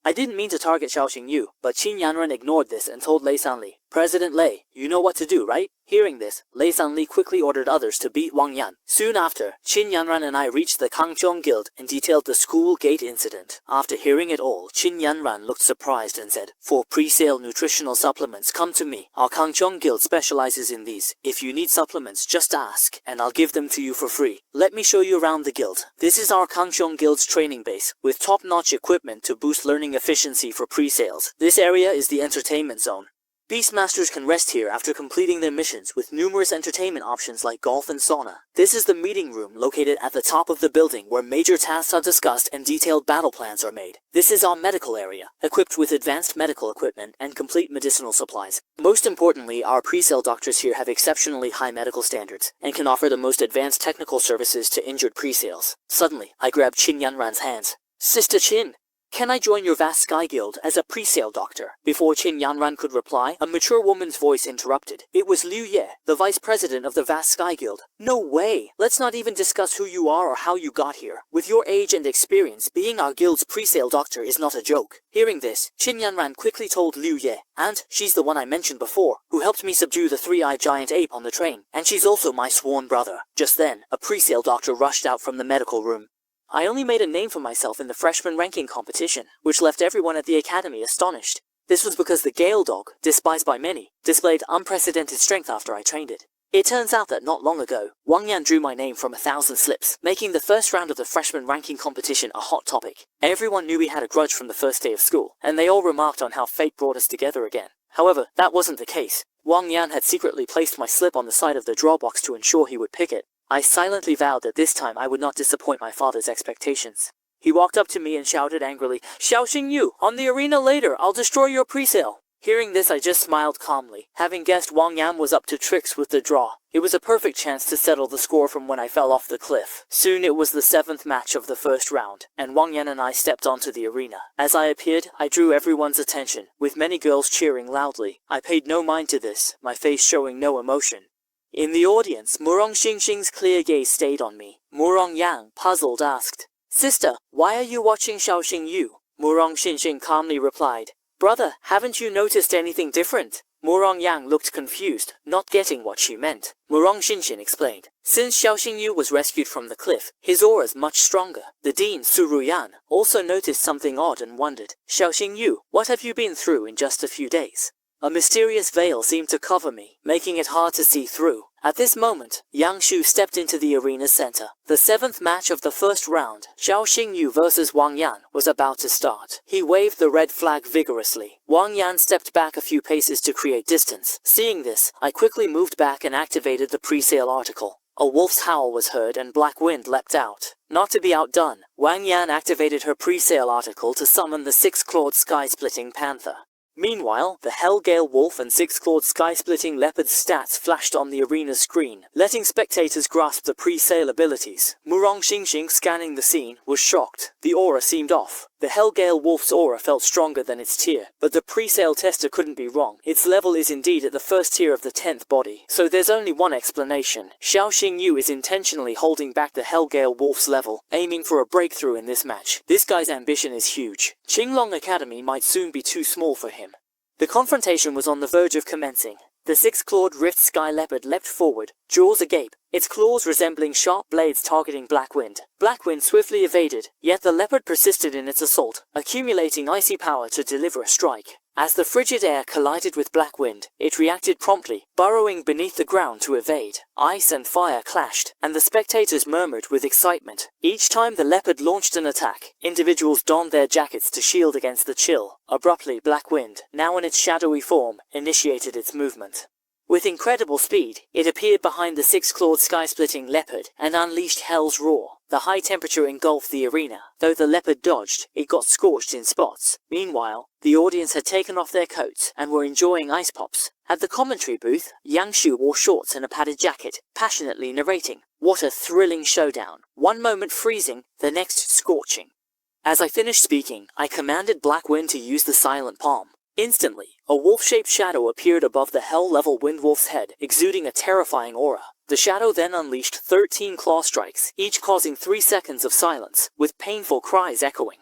"I didn't mean to target Xiaoxing Yu," but Qin Yanran ignored this and told Lei Sanli, President Lei, you know what to do, right? Hearing this, Lei Sanli quickly ordered others to beat Wang Yan. Soon after, Qin Yanran and I reached the Kangqiong Guild and detailed the school gate incident. After hearing it all, Qin Yanran looked surprised and said, "For pre-sale nutritional supplements, come to me. Our Kangqiong Guild specializes in these. If you need supplements, just ask, and I'll give them to you for free. Let me show you around the guild. This is our Kangqiong Guild's training base, with top-notch equipment to boost learning efficiency for pre-sales. This area is the entertainment zone. Beastmasters can rest here after completing their missions with numerous entertainment options like golf and sauna. This is the meeting room located at the top of the building where major tasks are discussed and detailed battle plans are made. This is our medical area, equipped with advanced medical equipment and complete medicinal supplies. Most importantly, our pre-sale doctors here have exceptionally high medical standards and can offer the most advanced technical services to injured pre-sales." Suddenly, I grabbed Qin Yanran's hands. "Sister Qin, can I join your vast Sky Guild as a pre-sale doctor?" Before Qin Yanran could reply, a mature woman's voice interrupted. It was Liu Ye, the vice president of the vast Sky Guild. "No way! Let's not even discuss who you are or how you got here. With your age and experience, being our guild's pre-sale doctor is not a joke." Hearing this, Qin Yanran quickly told Liu Ye, "And she's the one I mentioned before, who helped me subdue the three-eyed giant ape on the train. And she's also my sworn brother." Just then, a pre-sale doctor rushed out from the medical room. I only made a name for myself in the freshman ranking competition, which left everyone at the academy astonished. This was because the Gale Dog, despised by many, displayed unprecedented strength after I trained it. It turns out that not long ago, Wang Yan drew my name from 1,000 slips, making the first round of the freshman ranking competition a hot topic. Everyone knew we had a grudge from the first day of school, and they all remarked on how fate brought us together again. However, that wasn't the case. Wang Yan had secretly placed my slip on the side of the draw box to ensure he would pick it. I silently vowed that this time I would not disappoint my father's expectations. He walked up to me and shouted angrily, "Xiaoxing Yu, on the arena later, I'll destroy your pre-sale." Hearing this, I just smiled calmly, having guessed Wang Yan was up to tricks with the draw. It was a perfect chance to settle the score from when I fell off the cliff. Soon it was the 7th match of the first round, and Wang Yan and I stepped onto the arena. As I appeared, I drew everyone's attention, with many girls cheering loudly. I paid no mind to this, my face showing no emotion. In the audience, Murong Xingxing's clear gaze stayed on me. Murong Yang, puzzled, asked, "Sister, why are you watching Xiaoxing Yu?" Murong Xingxing calmly replied, "Brother, haven't you noticed anything different?" Murong Yang looked confused, not getting what she meant. Murong Xingxing explained, "Since Xiaoxing Yu was rescued from the cliff, his aura is much stronger." The dean, Su Ruyan, also noticed something odd and wondered, "Xiaoxing Yu, what have you been through in just a few days?" A mysterious veil seemed to cover me, making it hard to see through. At this moment, Yang Shu stepped into the arena's center. The 7th match of the first round, Xiaoxing Yu versus Wang Yan, was about to start. He waved the red flag vigorously. Wang Yan stepped back a few paces to create distance. Seeing this, I quickly moved back and activated the pre-sale article. A wolf's howl was heard and black wind leapt out. Not to be outdone, Wang Yan activated her pre-sale article to summon the 6-clawed sky-splitting panther. Meanwhile, the Hellgale Wolf and 6-clawed sky-splitting leopard's stats flashed on the arena screen, letting spectators grasp the pre-sale abilities. Murong Xingxing, scanning the scene, was shocked. The aura seemed off. The Hellgale Wolf's aura felt stronger than its tier, but the pre-sale tester couldn't be wrong. Its level is indeed at the first tier of the 10th body, so there's only one explanation. Xiaoxing Yu is intentionally holding back the Hellgale Wolf's level, aiming for a breakthrough in this match. This guy's ambition is huge. Qinglong Academy might soon be too small for him. The confrontation was on the verge of commencing. The 6-clawed rift sky leopard leapt forward, jaws agape, its claws resembling sharp blades targeting Blackwind. Blackwind swiftly evaded, yet the leopard persisted in its assault, accumulating icy power to deliver a strike. As the frigid air collided with Blackwind, it reacted promptly, burrowing beneath the ground to evade. Ice and fire clashed, and the spectators murmured with excitement. Each time the leopard launched an attack, individuals donned their jackets to shield against the chill. Abruptly, Blackwind, now in its shadowy form, initiated its movement. With incredible speed, it appeared behind the 6-clawed sky-splitting leopard and unleashed Hell's Roar. The high temperature engulfed the arena. Though the leopard dodged, it got scorched in spots. Meanwhile, the audience had taken off their coats and were enjoying ice pops. At the commentary booth, Yang Shu wore shorts and a padded jacket, passionately narrating. What a thrilling showdown. One moment freezing, the next scorching. As I finished speaking, I commanded Blackwind to use the silent palm. Instantly, a wolf-shaped shadow appeared above the hell-level Windwolf's head, exuding a terrifying aura. The shadow then unleashed 13 claw strikes, each causing 3 seconds of silence, with painful cries echoing.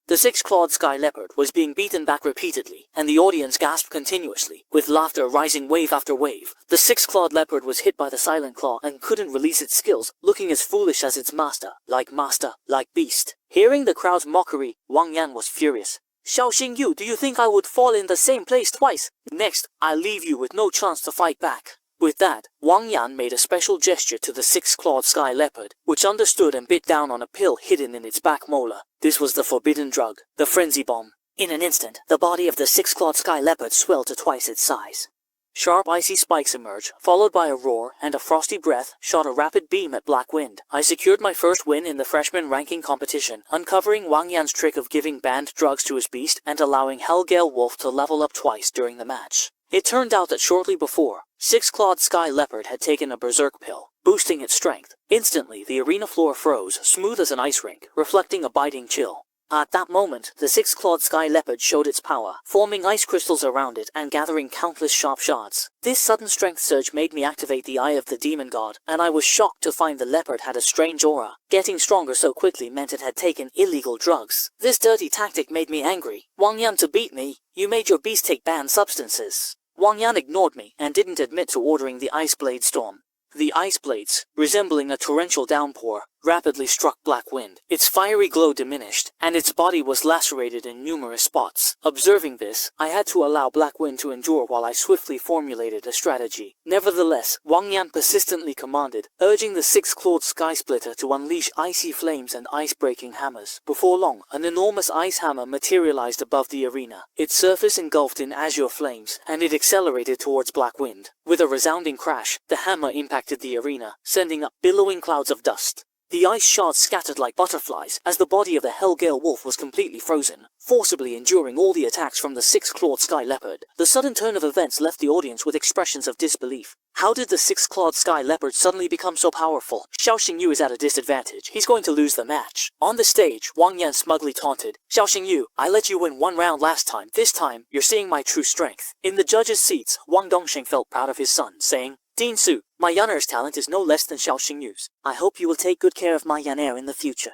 The six-clawed sky leopard was being beaten back repeatedly, and the audience gasped continuously, with laughter rising wave after wave. The six-clawed leopard was hit by the silent claw and couldn't release its skills, looking as foolish as its master, like beast. Hearing the crowd's mockery, Wang Yan was furious. Xiao Xingyu, do you think I would fall in the same place twice? Next, I'll leave you with no chance to fight back. With that, Wang Yan made a special gesture to the six-clawed sky leopard, which understood and bit down on a pill hidden in its back molar. This was the forbidden drug, the frenzy bomb. In an instant, the body of the six-clawed sky leopard swelled to twice its size. Sharp icy spikes emerged, followed by a roar, and a frosty breath shot a rapid beam at Black Wind. I secured my first win in the freshman ranking competition, uncovering Wang Yan's trick of giving banned drugs to his beast and allowing Hellgale Wolf to level up twice during the match. It turned out that shortly before, six-clawed sky leopard had taken a berserk pill, boosting its strength. Instantly, the arena floor froze, smooth as an ice rink, reflecting a biting chill. At that moment, the six-clawed sky leopard showed its power, forming ice crystals around it and gathering countless sharp shards. This sudden strength surge made me activate the Eye of the Demon God, and I was shocked to find the leopard had a strange aura. Getting stronger so quickly meant it had taken illegal drugs. This dirty tactic made me angry. Wang Yan, to beat me, you made your beast take banned substances. Wang Yan ignored me and didn't admit to ordering the Ice Blade Storm. The ice blades, resembling a torrential downpour, rapidly struck Black Wind. Its fiery glow diminished, and its body was lacerated in numerous spots. Observing this, I had to allow Black Wind to endure while I swiftly formulated a strategy. Nevertheless, Wang Yan persistently commanded, urging the six-clawed Sky Splitter to unleash icy flames and ice-breaking hammers. Before long, an enormous ice hammer materialized above the arena, its surface engulfed in azure flames, and it accelerated towards Black Wind. With a resounding crash, the hammer impacted the arena, sending up billowing clouds of dust. The ice shards scattered like butterflies as the body of the Hellgale Wolf was completely frozen, forcibly enduring all the attacks from the six-clawed Sky Leopard. The sudden turn of events left the audience with expressions of disbelief. How did the six-clawed Sky Leopard suddenly become so powerful? Xiao Xingyu is at a disadvantage. He's going to lose the match. On the stage, Wang Yan smugly taunted, Xiao Xingyu, I let you win one round last time. This time, you're seeing my true strength. In the judges' seats, Wang Dongxing felt proud of his son, saying, Dean Su, my Yan'er's talent is no less than Xiao Xingyu's. I hope you will take good care of my Yan'er in the future.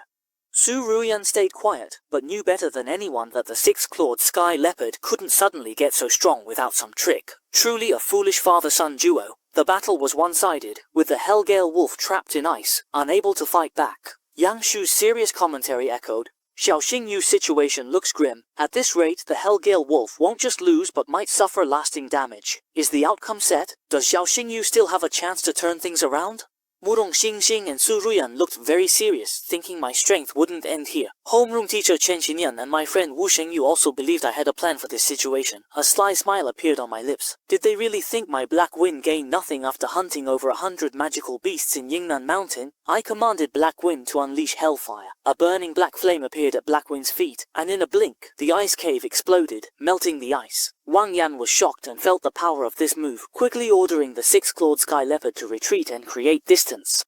Su Ruyan stayed quiet, but knew better than anyone that the six-clawed Sky Leopard couldn't suddenly get so strong without some trick. Truly a foolish father-son duo. The battle was one-sided, with the Hellgale Wolf trapped in ice, unable to fight back. Yang Shu's serious commentary echoed, Xiao Xingyu's situation looks grim. At this rate, the Hellgale Wolf won't just lose but might suffer lasting damage. Is the outcome set? Does Xiao Xingyu still have a chance to turn things around? Wudong Xingxing and Su Ruyan looked very serious, thinking my strength wouldn't end here. Homeroom teacher Chen Xinyan and my friend Wu Shengyu also believed I had a plan for this situation. A sly smile appeared on my lips. Did they really think my Black Wind gained nothing after hunting over 100 magical beasts in Yingnan Mountain? I commanded Black Wind to unleash hellfire. A burning black flame appeared at Black Wind's feet, and in a blink, the ice cave exploded, melting the ice. Wang Yan was shocked and felt the power of this move, quickly ordering the six-clawed Sky Leopard to retreat and create distance.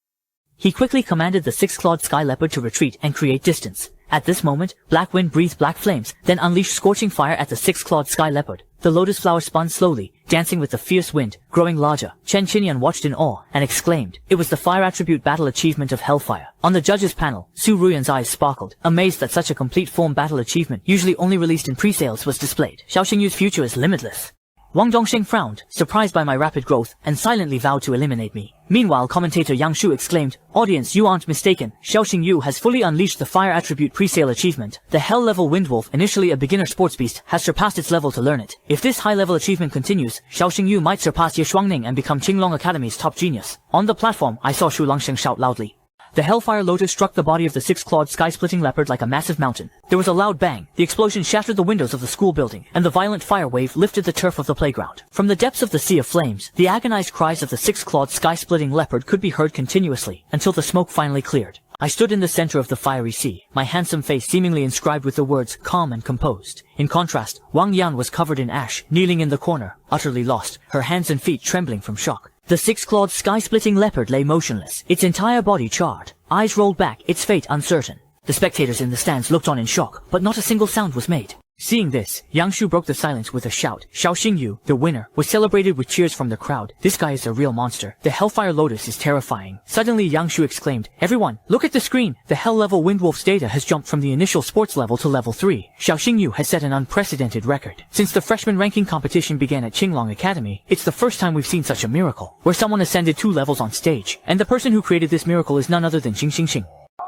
He quickly commanded the six-clawed Sky Leopard to retreat and create distance. At this moment, Black Wind breathed black flames, then unleashed scorching fire at the six-clawed Sky Leopard. The lotus flower spun slowly, dancing with the fierce wind, growing larger. Chen Qinyan watched in awe and exclaimed, it was the fire attribute battle achievement of Hellfire. On the judges' panel, Su Ruyan's eyes sparkled, amazed that such a complete form battle achievement, usually only released in pre-sales, was displayed. Xiao Xingyu's future is limitless. Wang Dongxing frowned, surprised by my rapid growth, and silently vowed to eliminate me. Meanwhile, commentator Yang Shu exclaimed, Audience, you aren't mistaken. Xiao Xingyu has fully unleashed the fire attribute pre-sale achievement. The Hell-level Windwolf, initially a beginner sports beast, has surpassed its level to learn it. If this high-level achievement continues, Xiao Xingyu might surpass Ye Shuangning and become Qinglong Academy's top genius. On the platform, I saw Shu Longsheng shout loudly. The Hellfire Lotus struck the body of the six-clawed sky-splitting leopard like a massive mountain. There was a loud bang. The explosion shattered the windows of the school building, and the violent fire wave lifted the turf of the playground. From the depths of the sea of flames, the agonized cries of the six-clawed sky-splitting leopard could be heard continuously, until the smoke finally cleared. I stood in the center of the fiery sea, my handsome face seemingly inscribed with the words calm and composed. In contrast, Wang Yan was covered in ash, kneeling in the corner, utterly lost, her hands and feet trembling from shock. The six-clawed sky-splitting leopard lay motionless, its entire body charred, eyes rolled back, its fate uncertain. The spectators in the stands looked on in shock, but not a single sound was made. Seeing this, Yang Shu broke the silence with a shout. Xiao Xingyu, the winner, was celebrated with cheers from the crowd. This guy is a real monster. The Hellfire Lotus is terrifying. Suddenly Yang Shu exclaimed, "Everyone, look at the screen! The Hell level Windwolf's data has jumped from the initial sports level to level 3. Xiao Xingyu has set an unprecedented record. Since the freshman ranking competition began at Qinglong Academy, it's the first time we've seen such a miracle, where someone ascended 2 levels on stage, and the person who created this miracle is none other than Xing.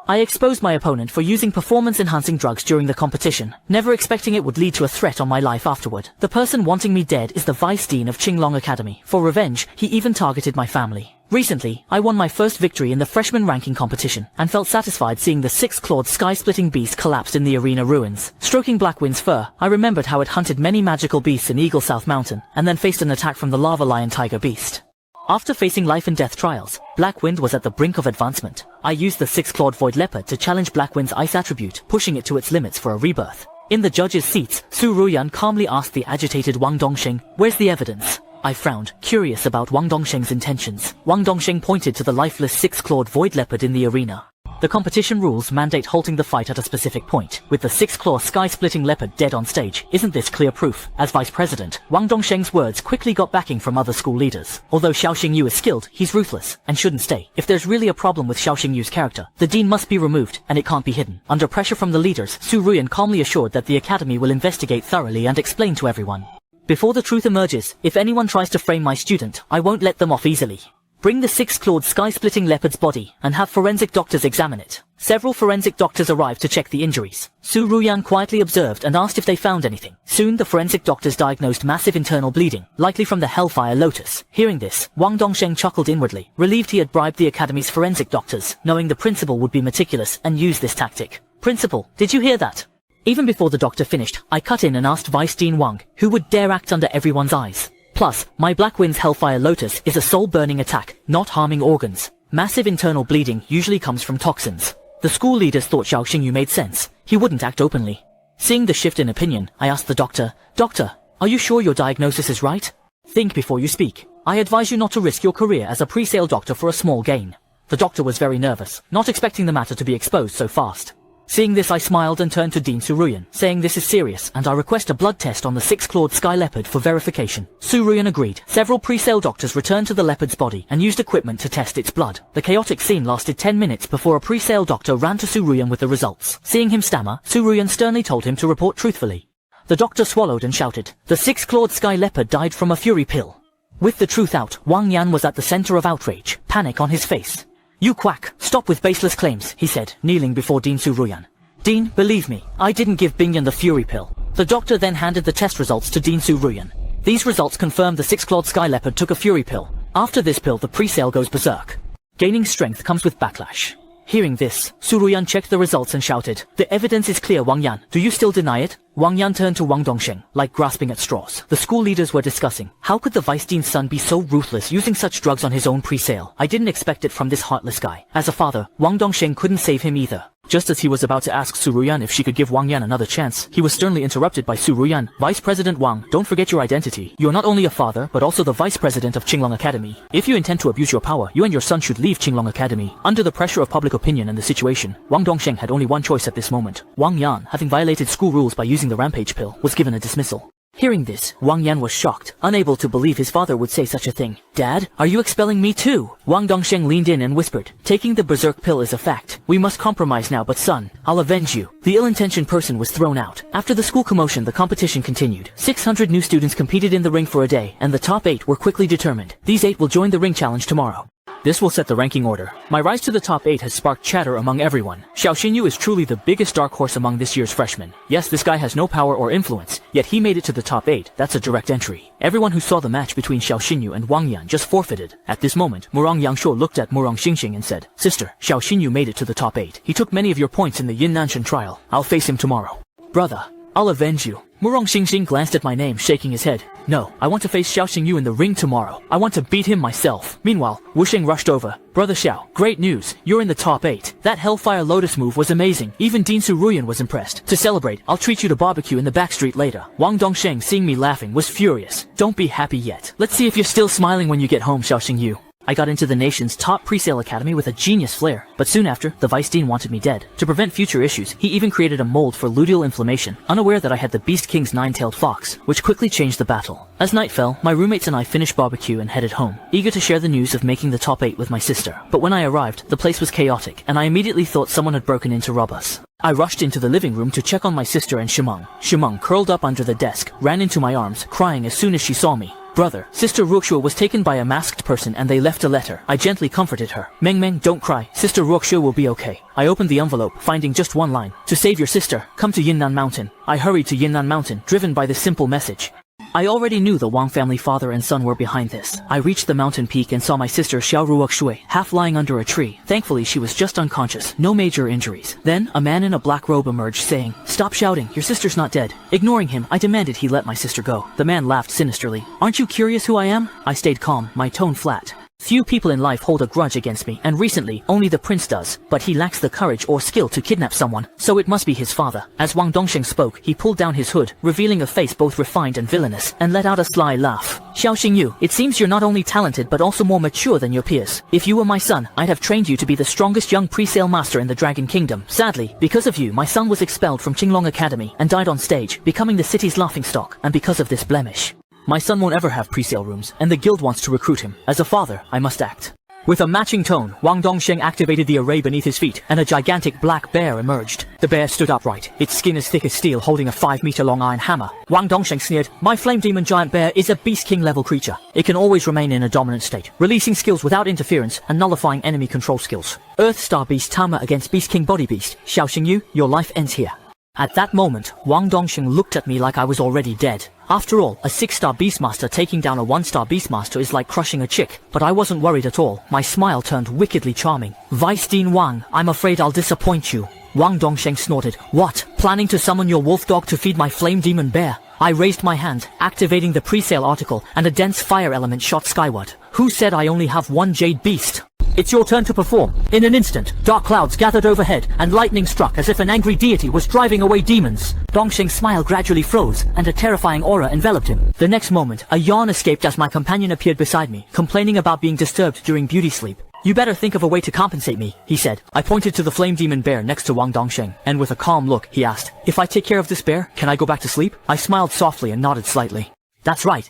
I exposed my opponent for using performance-enhancing drugs during the competition, never expecting it would lead to a threat on my life afterward. The person wanting me dead is the Vice Dean of Qinglong Academy. For revenge, he even targeted my family. Recently, I won my first victory in the freshman ranking competition, and felt satisfied seeing the 6-clawed sky-splitting beast collapsed in the arena ruins. Stroking Blackwind's fur, I remembered how it hunted many magical beasts in Eagle South Mountain, and then faced an attack from the Lava Lion Tiger Beast. After facing life and death trials, Blackwind was at the brink of advancement. I used the 6-clawed Void Leopard to challenge Blackwind's ice attribute, pushing it to its limits for a rebirth. In the judges' seats, Su Ruyan calmly asked the agitated Wang Dongxing, "Where's the evidence?" I frowned, curious about Wang Dongxing's intentions. Wang Dongxing pointed to the lifeless 6-clawed Void Leopard in the arena. The competition rules mandate halting the fight at a specific point, with the 6-claw sky-splitting leopard dead on stage. Isn't this clear proof? As vice president, Wang Dongsheng's words quickly got backing from other school leaders. Although Xiao Xingyu is skilled, he's ruthless, and shouldn't stay. If there's really a problem with Xiao Xingyu's character, the dean must be removed, and it can't be hidden. Under pressure from the leaders, Su Ruyan calmly assured that the academy will investigate thoroughly and explain to everyone. Before the truth emerges, if anyone tries to frame my student, I won't let them off easily. Bring the 6-clawed sky-splitting leopard's body, and have forensic doctors examine it. Several forensic doctors arrived to check the injuries. Su Ruyan quietly observed and asked if they found anything. Soon the forensic doctors diagnosed massive internal bleeding, likely from the Hellfire Lotus. Hearing this, Wang Dongsheng chuckled inwardly, relieved he had bribed the academy's forensic doctors, knowing the principal would be meticulous and use this tactic. "Principal, did you hear that?" Even before the doctor finished, I cut in and asked Vice Dean Wang, who would dare act under everyone's eyes. Plus, my Blackwind's Hellfire Lotus is a soul-burning attack, not harming organs. Massive internal bleeding usually comes from toxins. The school leaders thought Xiao Xingyu made sense. He wouldn't act openly. Seeing the shift in opinion, I asked the doctor, "Doctor, are you sure your diagnosis is right? Think before you speak. I advise you not to risk your career as a pre-sale doctor for a small gain." The doctor was very nervous, not expecting the matter to be exposed so fast. Seeing this, I smiled and turned to Dean Su Ruyan, saying this is serious, and I request a blood test on the 6-clawed sky leopard for verification. Su Ruyan agreed. Several pre-sale doctors returned to the leopard's body and used equipment to test its blood. The chaotic scene lasted 10 minutes before a pre-sale doctor ran to Su Ruyan with the results. Seeing him stammer, Su Ruyan sternly told him to report truthfully. The doctor swallowed and shouted, "The 6-clawed sky leopard died from a fury pill." With the truth out, Wang Yan was at the center of outrage, panic on his face. "You quack, stop with baseless claims," he said, kneeling before Dean Su Ruyan. "Dean, believe me, I didn't give Bingyan the fury pill." The doctor then handed the test results to Dean Su Ruyan. These results confirmed the 6-clawed sky leopard took a fury pill. After this pill, the pre-sale goes berserk. Gaining strength comes with backlash. Hearing this, Su Ruyan checked the results and shouted, "The evidence is clear, Wang Yan. Do you still deny it?" Wang Yan turned to Wang Dongsheng, like grasping at straws. The school leaders were discussing, how could the vice dean's son be so ruthless using such drugs on his own pre-sale? I didn't expect it from this heartless guy. As a father, Wang Dongsheng couldn't save him either. Just as he was about to ask Su Ruyan if she could give Wang Yan another chance, he was sternly interrupted by Su Ruyan. "Vice President Wang, don't forget your identity. You're not only a father, but also the vice president of Qinglong Academy. If you intend to abuse your power, you and your son should leave Qinglong Academy." Under the pressure of public opinion and the situation, Wang Dongsheng had only one choice at this moment. Wang Yan, having violated school rules by using the rampage pill, was given a dismissal. Hearing this, Wang Yan was shocked, unable to believe his father would say such a thing. "Dad, are you expelling me too?" Wang Dongsheng leaned in and whispered, "Taking the berserk pill is a fact. We must compromise now, but son, I'll avenge you." The ill-intentioned person was thrown out. After the school commotion, the competition continued. 600 new students competed in the ring for a day, and the top 8 were quickly determined. These 8 will join the ring challenge tomorrow. This will set the ranking order. My rise to the top 8 has sparked chatter among everyone. Xiao Xinyu is truly the biggest dark horse among this year's freshmen. Yes, this guy has no power or influence, yet he made it to the top 8. That's a direct entry. Everyone who saw the match between Xiao Xinyu and Wang Yan just forfeited. At this moment, Murong Yangshuo looked at Murong Xingxing and said, "Sister, Xiao Xinyu made it to the top 8. He took many of your points in the Yin Nanshan trial. I'll face him tomorrow." "Brother, I'll avenge you." Murong Xingxing glanced at my name, shaking his head. "No, I want to face Xiao Xingyu in the ring tomorrow. I want to beat him myself." Meanwhile, Wusheng rushed over. "Brother Xiao, great news. You're in the top 8. That Hellfire Lotus move was amazing. Even Dean Su Ruyan was impressed. To celebrate, I'll treat you to barbecue in the back street later." Wang Dongsheng, seeing me laughing, was furious. "Don't be happy yet. Let's see if you're still smiling when you get home, Xiao Xingyu." I got into the nation's top presale academy with a genius flair, but soon after, the vice dean wanted me dead. To prevent future issues, he even created a mold for luteal inflammation, unaware that I had the Beast King's nine-tailed fox, which quickly changed the battle. As night fell, my roommates and I finished barbecue and headed home, eager to share the news of making the top 8 with my sister. But when I arrived, the place was chaotic, and I immediately thought someone had broken in to rob us. I rushed into the living room to check on my sister and Shimeng. Shimeng, curled up under the desk, ran into my arms, crying as soon as she saw me. Brother, Sister Ruoxue was taken by a masked person and they left a letter. I gently comforted her. Meng, don't cry. Sister Ruoxue will be okay. I opened the envelope, finding just one line. To save your sister, come to Yunnan Mountain. I hurried to Yunnan Mountain, driven by this simple message. I already knew the Wang family father and son were behind this. I reached the mountain peak and saw my sister Xiao Ruoxue half lying under a tree. Thankfully, she was just unconscious, no major injuries. Then, a man in a black robe emerged saying, "Stop shouting, your sister's not dead." Ignoring him, I demanded he let my sister go. The man laughed sinisterly. "Aren't you curious who I am?" I stayed calm, my tone flat. Few people in life hold a grudge against me, and recently, only the prince does. But he lacks the courage or skill to kidnap someone, so it must be his father. As Wang Dongsheng spoke, he pulled down his hood, revealing a face both refined and villainous, and let out a sly laugh. "Xiao Xingyu, it seems you're not only talented but also more mature than your peers. If you were my son, I'd have trained you to be the strongest young presale master in the Dragon Kingdom. Sadly, because of you, my son was expelled from Qinglong Academy and died on stage, becoming the city's laughingstock, and because of this blemish. My son won't ever have presale rooms, and the guild wants to recruit him. As a father, I must act." With a matching tone, Wang Dongsheng activated the array beneath his feet, and a gigantic black bear emerged. The bear stood upright, its skin as thick as steel, holding a 5-meter-long iron hammer. Wang Dongsheng sneered, "My flame demon giant bear is a Beast King level creature. It can always remain in a dominant state, releasing skills without interference and nullifying enemy control skills. Earth Star Beast tamer against Beast King Body Beast. Xiao Xingyu, your life ends here." At that moment, Wang Dongsheng looked at me like I was already dead. After all, a 6-star Beastmaster taking down a 1-star Beastmaster is like crushing a chick. But I wasn't worried at all. My smile turned wickedly charming. "Vice Dean Wang, I'm afraid I'll disappoint you." Wang Dongsheng snorted. "What? Planning to summon your wolf dog to feed my flame demon bear?" I raised my hand, activating the presale article, and a dense fire element shot skyward. "Who said I only have one jade beast? It's your turn to perform." In an instant, dark clouds gathered overhead, and lightning struck as if an angry deity was driving away demons. Dongsheng's smile gradually froze, and a terrifying aura enveloped him. The next moment, a yawn escaped as my companion appeared beside me, complaining about being disturbed during beauty sleep. "You better think of a way to compensate me," he said. I pointed to the flame demon bear next to Wang Dongsheng, and with a calm look, he asked, "If I take care of this bear, can I go back to sleep?" I smiled softly and nodded slightly. "That's right.